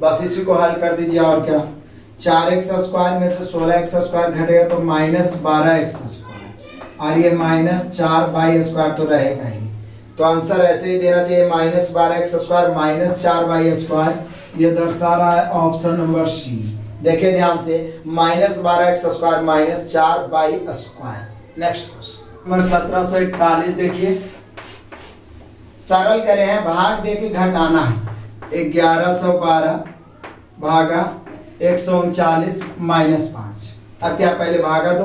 बस इसी को हल कर दीजिए। और क्या 4x स्क्वायर में से 16x स्क्वायर घटेगा तो -12x स्क्वायर, और ये -4y स्क्वायर तो रहेगा ही, तो आंसर ऐसे ही देना चाहिए -12x स्क्वायर -4y स्क्वायर। ये दर्शा रहा है ऑप्शन नंबर सी। देखिए ध्यान से, -12x square -4y square. Next question number 1741 देखिए, सरल करे हैं, भाग दे के घटाना है। 1112 भागा 139 -5। अब क्या पहले भागा दो,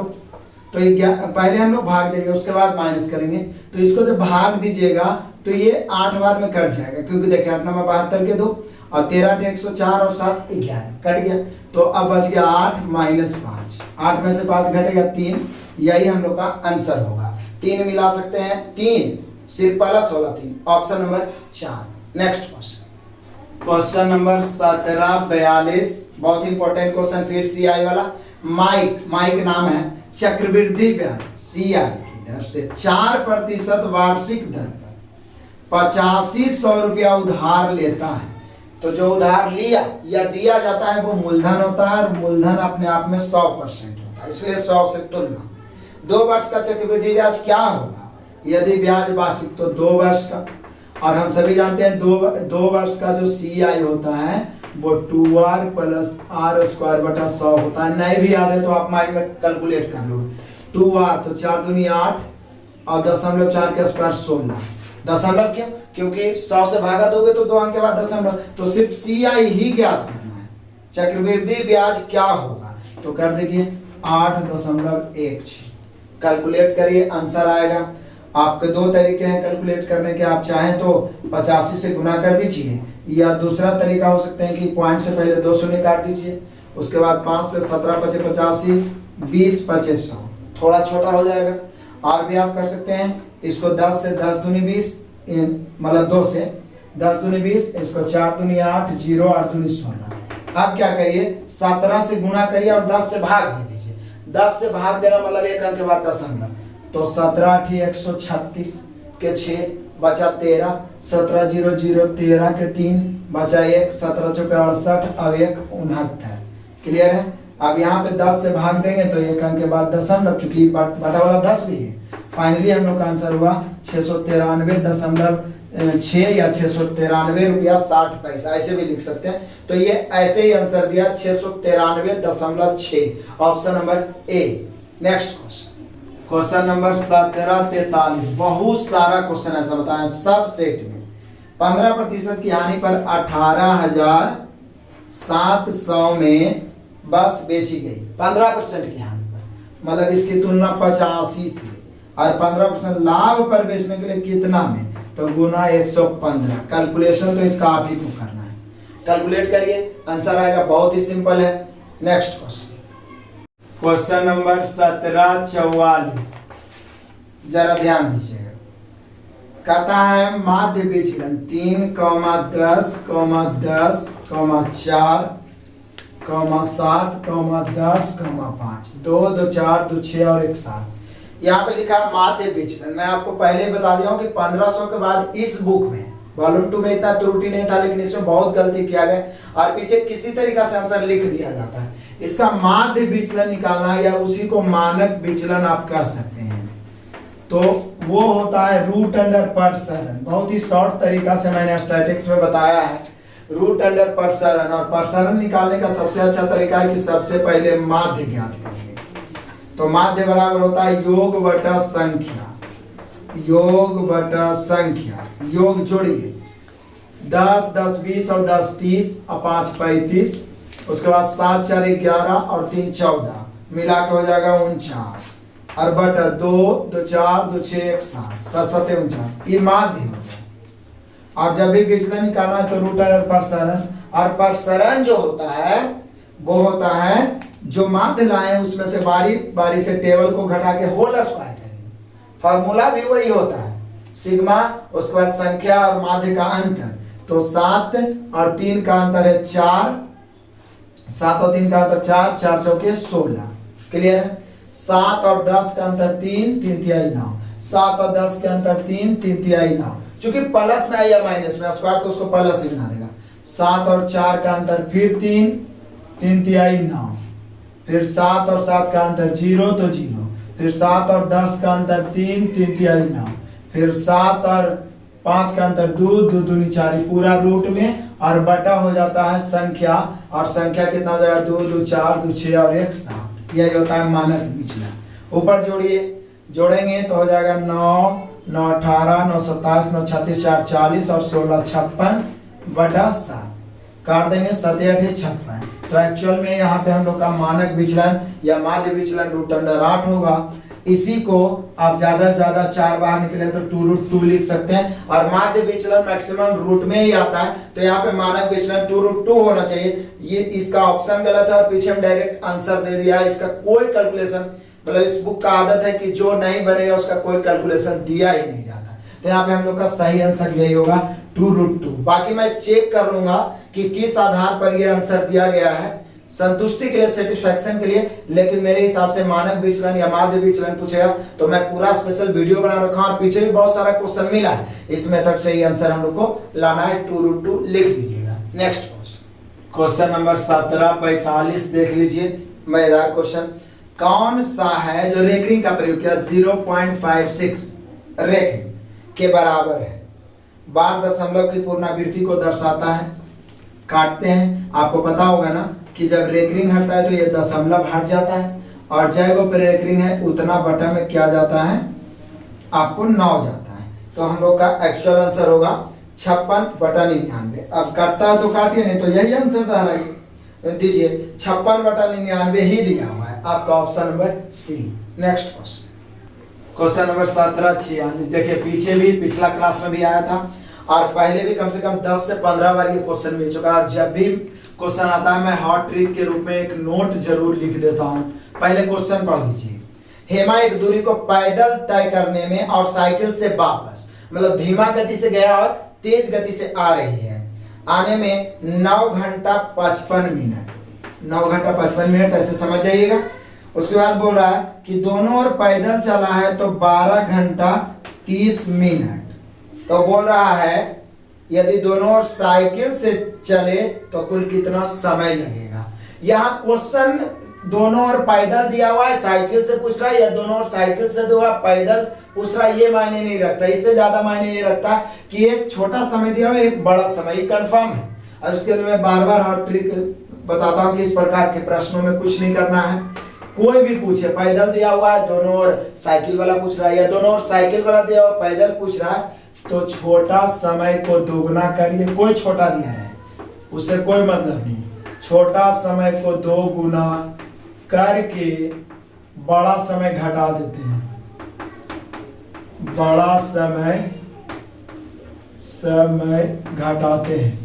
तो पहले हम लोग भाग देंगे उसके बाद माइनस करेंगे, तो इसको जब भाग दीजिएगा तो ये 8 बार में कट जाएगा, क्योंकि देखिए 8 9 72 के 2 और 13 8 104 और 7 11 कट गया, तो अब बच गया 8 -5, 8 में से 5 घटेगा 3, यही हम लोग का आंसर होगा। 3 मिला सकते हैं, 3 सिर्फ प्लस होगा 3, option number 4। Next question number 1742, बहुत इंपॉर्टेंट क्वेश्चन, फिर सीआई वाला। माइक नाम है, चक्रवृद्धि ब्याज सीआई की दर से 4% वार्षिक दर पर 8500 रुपया उधार लेता है। तो जो उधार लिया या दिया जाता है वो मूलधन होता है, और मूलधन अपने आप में 100% होता है, इसलिए 100 से तुलना। 2 वर्ष का चक्रवृद्धि ब्याज क्या होगा यदि ब्याज वार्षिक, तो 2 वर्ष का, और हम सभी जानते हैं 2 वर्ष का जो सीआई होता है वो 2r + r²/100 होता है। नहीं भी याद है तो आप माइंड में कैलकुलेट कर लो। 2r तो 4 दूनी 8 और 0.4 के स्क्वायर 16। दशमलव क्यों? क्योंकि 100 से भागा दोगे तो 2 अंक के बाद दशमलव, तो सिर्फ सीआई ही ज्ञात करना है। चक्रवृद्धि ब्याज क्या होगा, तो कर दीजिए 8.16। कैलकुलेट करिए, आंसर आएगा। आपके 2 तरीके हैं कैलकुलेट करने के, आप चाहें तो 85 से गुना कर दीजिए, या दूसरा तरीका हो सकते हैं कि पॉइंट से पहले 2 शून्य काट दीजिए, उसके बाद 5 से 17 × 5 = 85, 20 × 25 100, थोड़ा छोटा हो जाएगा। और भी आप कर सकते हैं, इसको 10 से 10 दूनी 20, मतलब 2 से 10 दूनी 20, इसको 4 दूनी 8, 0 8 दूनी 16। अब क्या करिए, 17 से गुना करिए और 10 से भाग दे दीजिए। 10 से भाग देना मतलब 1 अंक के बाद दशमलव, तो 17 × 8 = 136 के 6 बचा 13, 17 0 0 13 के 3 बचा 1, 17 × 4 = 68 और 1 69। क्लियर है? अब यहाँ पे 10 से भाग देंगे तो 1 अंक के बाद दशमलव, चूंकि बटा वाला 10 भी है। फाइनली हम लोग का आंसर हुआ 693.6 या 693 रुपया 60 पैसा, ऐसे भी लिख सकते हैं। तो ये ऐसे ही आंसर दिया 693.6, option number A. Next question number 1743, बहुत सारा क्वेश्चन ऐसा बताया सब सेट में। 15% की हानि पर 18,700 में बस बेची गई। 15% की हानि पर मतलब इसकी तुलना 85 से, और 15% लाभ पर बेचने के लिए कितना में, तो गुना 115। कैलकुलेशन तो इसका आप ही को करना है, कैलकुलेट करिए, आंसर आएगा। बहुत ही सिंपल है। नेक्स्ट क्वेश्चन नंबर 1744, जरा ध्यान दीजिएगा। कहता है माध्य विचलन 3, 10, 10, 4, 7, 10, 5, 2, 2, 4, 2, 6 और 1 7। यहाँ पे लिखा है माध्य विचलन। मैं आपको पहले ही बता दिया हूँ कि 1500 के बाद इस बुक में वॉल्यूम 2 में इतना त्रुटि नहीं था, लेकिन इसमें बहुत गलती किया गया और पीछे किसी तरीका से आंसर लिख दिया जाता है। इसका माध्य विचलन निकालना है, या उसी को मानक विचलन आप कह सकते हैं, तो वो होता है √/पर। बहुत ही शॉर्ट तरीका से मैंने स्टैटिक्स में बताया है, √/पर। और प्रसरण निकालने का सबसे अच्छा तरीका है कि सबसे पहले माध्य ज्ञात करेंगे। तो माध्य बराबर होता है योग बटा संख्या, योग बटा संख्या, योग जोड़िए 10 10 20 और 10 30 और 5 35, उसके बाद 7 4 11 और 3 14, मिला के हो जाएगा 49 और बटा 2 2 4 2 6 1 7 7 7 49, ये माध्य हो गया। और जब भी विचलन निकालना है तो रूट और प्रसरण, और प्रसरण जो होता है वो होता है जो माध्य लाए उसमें से बारी बारी से टेबल को घटा के होल स्क्वायर करेंगे। फॉर्मूला भी वही होता है, सिग्मा, उसके बाद संख्या और माध्य का अंतर। तो 7 और 3 का अंतर है 4, 7 और 3 का अंतर 4, 4 चौके 16, क्लियर है। 7 और 10 का अंतर 3, 3 तिहाई 9, 7 और 10 के अंतर 3, 3 तिहाई 9, चूंकि प्लस में है या माइनस में स्क्वायर तो उसको प्लस ही बना देगा। 7 और 4 का अंतर फिर 3, 3 तिहाई 9, फिर 7 और 7 का अंतर 0 तो 0, फिर 7 और 10 का अंतर 3, 3 तिहाई 9, फिर 7 और 5 का अंतर 2, 2 दूनी 4, पूरा रूट में, और बटा हो जाता है संख्या, और संख्या कितना हो जाएगा 2 2 4 2 6 और 1 7, यही होता है मानक विचलन। ऊपर जोड़िए, जोड़ेंगे तो हो जाएगा 9 9 18 9 27 9 36 4 40 और 16 56 बटा 7, काट देंगे 7 8 56। तो एक्चुअल में यहाँ पे हम लोग का मानक विचलन या माध्य विचलन √8 होगा। इसी को आप ज्यादा से ज्यादा 4 बार निकले तो 2√2 लिख सकते हैं, और माध्य विचलन मैक्सिमम रूट में ही आता है, तो यहाँ पे मानक विचलन 2√2 होना चाहिए। ये इसका ऑप्शन गलत है और पीछे हम डायरेक्ट आंसर दे दिया है। इसका कोई कैलकुलेशन, मतलब इस बुक का आदत है कि जो नहीं बनेगा उसका कोई कैलकुलेशन दिया ही नहीं जाता। तो यहाँ पे हम लोग का सही आंसर यही होगा 2√2। बाकी मैं चेक कर लूंगा कि किस आधार पर यह आंसर दिया गया है, संतुष्टि के लिए, सेटिस्फैक्शन के लिए, लेकिन मेरे हिसाब से मानक विचलन या माध्य विचलन पूछेगा तो मैं पूरा स्पेशल वीडियो बना रखा हूं और पीछे भी बहुत सारा क्वेश्चन मिला है। इस मेथड से ही आंसर हम लोग को लाना है, 2√2 लिख लीजिएगा। नेक्स्ट क्वेश्चन नंबर 17 45 देख लीजिए, मजेदार क्वेश्चन। कौन सा है जो रेकरिंग का प्रयोग किया 0.56 रेकरिंग के बराबर है, बार दशमलव की पुनरावृत्ति को दर्शाता है। काटते हैं, आपको पता होगा ना कि जब रेकरिंग हटता है तो ये दशमलव हट जाता है, और जैगो पे रेकरिंग है उतना बटा में क्या जाता है, आपको 9 जाता है। तो हम लोग का एक्चुअल आंसर होगा 56 बटा 99। अब काटता है तो काटिए, नहीं तो यही आंसर दीजिए, 56 बटा 99 ही दिया हुआ है आपका option number C. Next question number 17 46, देखिए पीछे भी पिछला क्लास में भी आया था, और पहले भी कम से कम 10 से 15 बार ये क्वेश्चन मिल चुका है। जब भी क्वेश्चन आता है मैं हॉट ट्रिक के रूप में एक नोट जरूर लिख देता हूं। पहले क्वेश्चन पढ़ लीजिए। हेमा एक दूरी को पैदल तय करने में और साइकिल से वापस, मतलब धीमा गति से गया और तेज गति से आ रही है, आने में 9 घंटा 55 मिनट, 9 घंटा 55 मिनट ऐसे समझ जाइएगा। उसके बाद बोल रहा है कि दोनों ओर पैदल चला है तो 12 घंटा 30 मिनट। तो बोल रहा है यदि दोनों ओर साइकिल से चले तो कुल कितना समय लगेगा। यहाँ क्वेश्चन दोनों ओर पैदल दिया हुआ है, साइकिल से पूछ रहा है, या दोनों ओर साइकिल से दिया हुआ पैदल पूछ रहा है, ये मायने नहीं रखता। इससे ज्यादा मायने ये रखता है कि एक छोटा समय दिया हुआ है, एक बड़ा समय, कंफर्म है। और उसके लिए मैं बार बार हर ट्रिक बताता हूँ कि इस प्रकार के प्रश्नों में कुछ नहीं करना है। कोई भी पूछे, पैदल दिया हुआ है, दोनों ओर साइकिल वाला पूछ रहा है, या दोनों ओर साइकिल वाला दिया हुआ पैदल पूछ रहा है, तो छोटा समय को दोगुना करिए। कोई छोटा दिया है उससे कोई मतलब नहीं, छोटा समय को 2 गुना करके बड़ा समय घटा देते हैं, बड़ा समय घटाते हैं,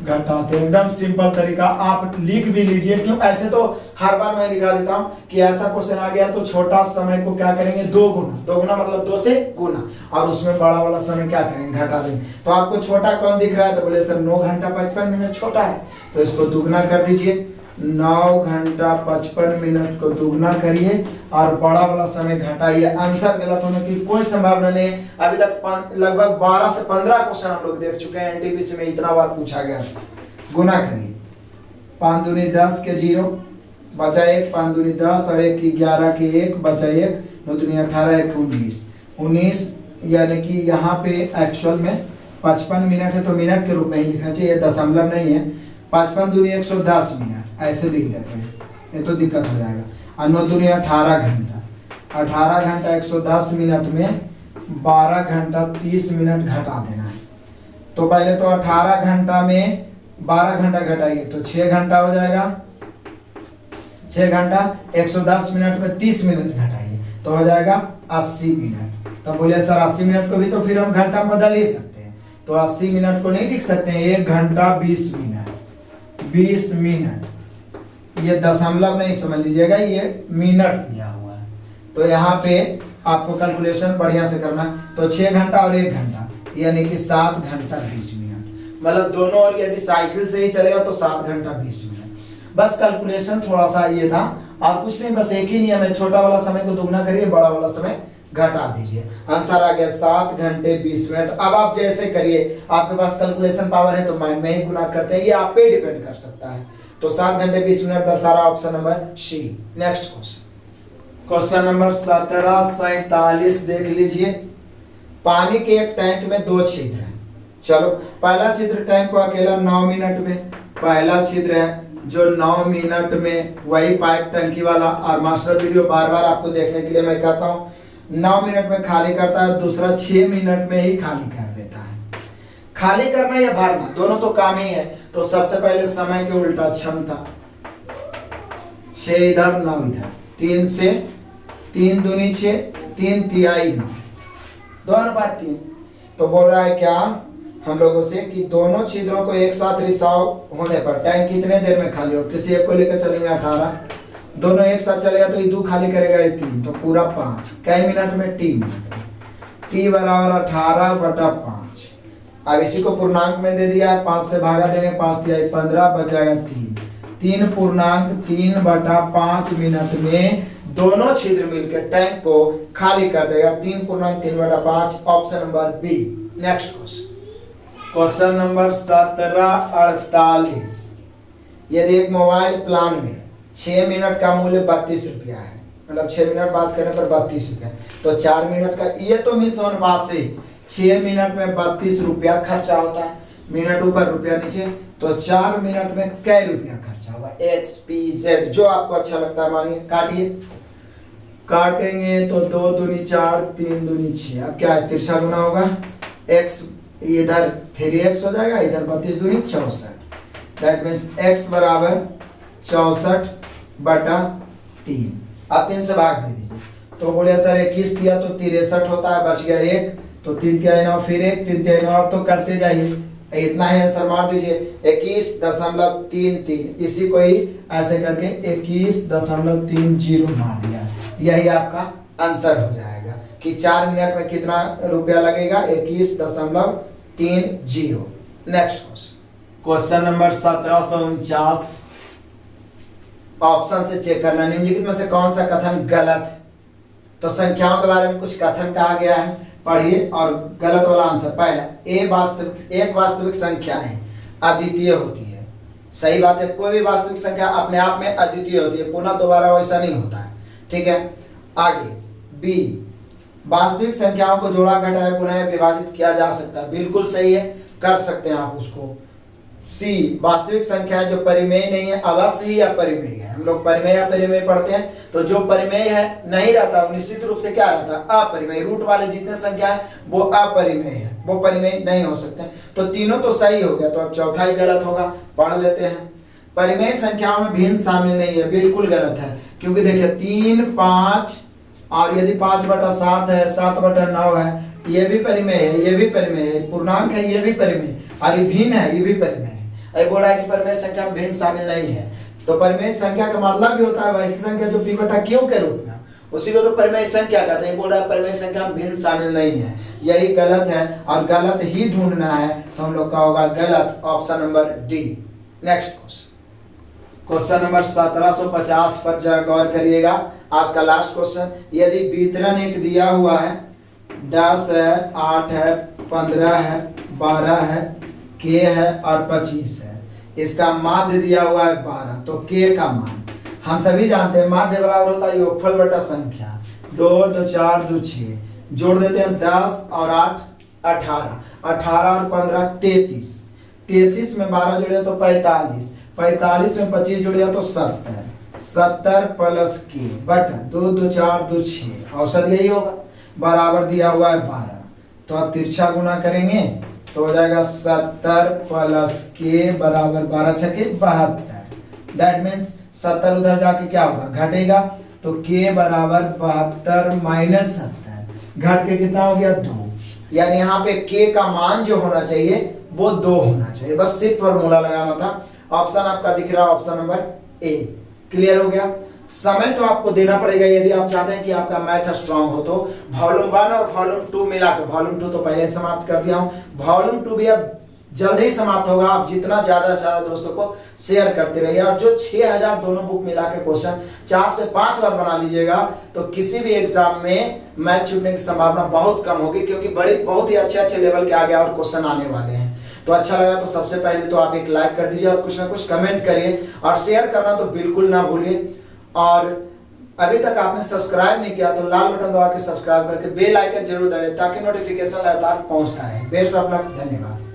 एकदम सिंपल तरीका। आप लिख भी लीजिए, क्यों ऐसे तो हर बार मैं लिखा देता हूं कि ऐसा क्वेश्चन आ गया तो छोटा समय को क्या करेंगे 2 गुना मतलब 2 से गुना, और उसमें बड़ा वाला समय क्या करेंगे, घटा देंगे। तो आपको छोटा कौन दिख रहा है, तो बोले सर 9 घंटा 55 मिनट छोटा है, तो इसको दुगना कर दीजिए। 9 घंटा 55 मिनट को दुगना करिए और बड़ा वाला समय घटाइए। आंसर गलत होने की कोई संभावना नहीं है। अभी तक लगभग 12 से 15 क्वेश्चन हम लोग देख चुके हैं, एनटीपीसी में इतना बार पूछा गया। गुना करिए, 5 दूनी 10 के 0 बचा 1, 5 दूनी 10 और 1 की 11 के 1 बचा 1, 9 दूनी 18 1 19, यानी कि यहाँ पे एक्चुअल में 55 मिनट है तो मिनट के रूप में ही लिखना चाहिए, दशमलव नहीं है। 55 दूनी 110 मिनट ऐसे लिख देते हैं, ये तो दिक्कत हो जाएगा। और 9 दूनी 18 घंटा, 18 घंटा 110 मिनट में 12 घंटा 30 मिनट घटा देना है। तो पहले तो 18 घंटा में 12 घंटा घटाइए तो 6 घंटा हो जाएगा। 6 घंटा 110 मिनट में 30 मिनट घटाइए तो हो जाएगा 80 मिनट। तो बोलिए सर 80 मिनट को भी तो फिर हम घंटा में बदल ही सकते हैं, तो 80 मिनट को नहीं लिख सकते हैं 1 घंटा 20 मिनट। 20 मिनट ये दशमलव नहीं समझ लीजिएगा, ये मिनट दिया हुआ है। तो यहाँ पे आपको कैलकुलेशन बढ़िया से करना, तो 6 घंटा और 1 घंटा यानी कि 7 घंटा 20 मिनट, मतलब दोनों और यदि साइकिल से ही चलेगा तो 7 घंटा 20 मिनट। बस कैलकुलेशन थोड़ा सा ये था और कुछ नहीं, बस एक ही नियम है, छोटा वाला समय को दुगना करिए, बड़ा वाला समय घटा दीजिए। आंसर आ गया 7 घंटे 20 मिनट। अब आप जैसे करिए, आपके पास कैलकुलेशन पावर है तो माइंड में ही गुना करते हैं, ये आप पे डिपेंड कर सकता है। तो 7 घंटे 20 मिनट दर्शा रहा option number C. Next question number 1747 देख लीजिए। पानी के एक टैंक में 2 छिद्र हैं। चलो पहला छिद्र टैंक को अकेला 9 मिनट में, पहला छिद्र है जो 9 मिनट में, वही पाइप टंकी वाला, और मास्टर वीडियो बार बार आपको देखने के लिए मैं कहता हूँ 9 मिनट में खाली करता है, दूसरा 6 मिनट में ही खाली कर देता है। खाली करना या भरना दोनों तो काम ही है। तो सबसे पहले समय के उल्टा क्षमता, 6 इधर 9 इधर, 3 से 3 दूनी 6, 3 तिहाई 9, 2/3। तो बोल रहा है क्या हम लोगों से कि दोनों छिद्रों को एक साथ रिसाव होने पर टैंक कितने देर में खाली हो। किसी एक को लेकर चलेंगे 18, दोनों एक साथ चलेगा तो ये 2 खाली करेगा ये 3, तो पूरा 5। कई मिनट में? T मिनट में। T बराबर 18/5। अब इसी को पूर्णांक में दे दिया है, 5 से भागा देंगे, 5 तिहाई 15, बच जाएगा 3। 3/3/5 मिनट में दोनों छिद्र मिलकर टैंक को खाली कर देगा। 3/3/5 option number B. Next question number 1748। यदि एक मोबाइल प्लान में 6 मिनट का मूल्य 32 रुपया है, मतलब 6 मिनट बात करने पर 32 रुपया, तो 4 मिनट का, ये तो मिस होने बात से 6 मिनट में 32 रुपया खर्चा होता है, मिनट ऊपर रुपया नीचे, तो 4 मिनट में कै रुपया खर्चा होगा। एक्स पी जेड जो आपको अच्छा लगता है मानिए, काटिए। काटेंगे तो 2 दूनी 4, 3 दूनी 6, अब क्या है तिरछा गुना होगा, x इधर 3x हो जाएगा, इधर 32 दूनी 64, दैट मीन्स x बराबर 64/3। अब 3 से भाग दे दीजिए, तो बोले सर 21 दिया तो 63 होता है, बच गया 1, तो 3 तिहाई 9, फिर 1, 3 तिहाई 9, अब तो करते जाइए, इतना ही आंसर मार दीजिए 21.33। इसी को ही ऐसे करके 21.30 मार दिया, यही आपका आंसर हो जाएगा कि 4 मिनट में कितना रुपया लगेगा, 21.30। Next question number 1749। ऑप्शन से चेक करना, निम्नलिखित में से कौन सा कथन गलत है। तो संख्याओं के बारे में कुछ कथन कहा गया है, पढ़िए और गलत वाला आंसर। पहला, एक वास्तविक संख्या है अद्वितीय होती है। सही बात है, कोई भी वास्तविक संख्या अपने आप में अद्वितीय होती है, पुनः दोबारा वैसा नहीं होता है। ठीक है, आगे बी, वास्तविक संख्याओं को जोड़ा घटाया गुणा विभाजित किया जा सकता है। बिल्कुल सही है, कर सकते हैं आप उसको। सी, वास्तविक संख्याएं जो परिमेय नहीं है अवश्य ही अपरिमेय है। हम लोग परिमेय अपरिमेय पढ़ते हैं, तो जो परिमेय है नहीं रहता निश्चित रूप से क्या रहता, अपरिमेय। रूट वाले जितने संख्या है वो अपरिमेय है, वो परिमेय नहीं हो सकते। तो तीनों तो सही हो गया, तो अब चौथा ही गलत होगा, पढ़ लेते हैं। परिमेय संख्याओं में भिन्न शामिल नहीं है, बिल्कुल गलत है, क्योंकि देखिए 3, 5 और यदि 5/7 है, 7/9 है, ये भी परिमेय है, ये भी परिमेय है, पूर्णांक है, ये भी परिमेय, और ये भिन्न है, ये भी परिमेय है। अरे बोला है कि परिमेय संख्या में भिन्न शामिल नहीं है, तो परिमेय संख्या का मतलब भी होता है वैसी संख्या जो p/q के रूप में, उसी को तो परिमेय संख्या कहते हैं। बोल रहा है परिमेय संख्या में भिन्न शामिल नहीं है, यही गलत है और गलत ही ढूंढना है, तो हम लोग का होगा गलत, option number D. Next question number 1750 पर जरा गौर करिएगा, आज का लास्ट क्वेश्चन। यदि वितरण एक दिया हुआ है, 10 है, 8 है, 15 है, 12 है, k है और 25 है, इसका माध्य दिया हुआ है 12, तो k का मान हम सभी जानते हैं माध्य बराबर होता है योगफल बटा संख्या। 2, 2, 4, 2, 6, जोड़ देते हैं 10 और 8 18, 18 और 15 33, 33 में 12 जुड़े तो 45, 45 में 25 जुड़े तो 70, 70 प्लस k बटा 2, 2, 4, 2, 6, औसत यही होगा, बराबर दिया हुआ है 12। तो अब तिरछा गुना करेंगे तो हो जाएगा 70 प्लस के बराबर 12 छके 72। दैट मीन्स 70 उधर जाके क्या होगा, घटेगा। तो के बराबर 72 माइनस 70, घट के कितना हो गया 2। यानी यहाँ पे के का मान जो होना चाहिए वो 2 होना चाहिए। बस सिर्फ फॉर्मूला लगाना था। ऑप्शन आपका दिख रहा है, ऑप्शन नंबर ए। क्लियर हो गया। समय तो आपको देना पड़ेगा यदि आप चाहते हैं कि आपका मैथ स्ट्रांग हो। तो वॉल्यूम 1 और वॉल्यूम 2 मिला के, वॉल्यूम 2 तो पहले समाप्त कर दिया हूं, वॉल्यूम 2 भी अब जल्द ही समाप्त होगा। आप जितना ज्यादा से ज्यादा दोस्तों को शेयर करते रहिए। और जो 6000 दोनों बुक मिला के क्वेश्चन 4 से 5 बार बना लीजिएगा तो किसी भी एग्जाम में मैथ छूटने की संभावना बहुत कम होगी, क्योंकि बहुत ही अच्छे लेवल के आगे और क्वेश्चन आने वाले हैं। तो अच्छा लगा तो सबसे पहले तो आप एक लाइक कर दीजिए और कुछ ना कुछ कमेंट करिए, और शेयर करना तो बिल्कुल ना भूलिए। और अभी तक आपने सब्सक्राइब नहीं किया तो लाल बटन दबा के सब्सक्राइब करके बेल आइकन जरूर दबाइए, ताकि नोटिफिकेशन लगातार पहुंचता रहे। बेस्ट ऑफ लक, धन्यवाद।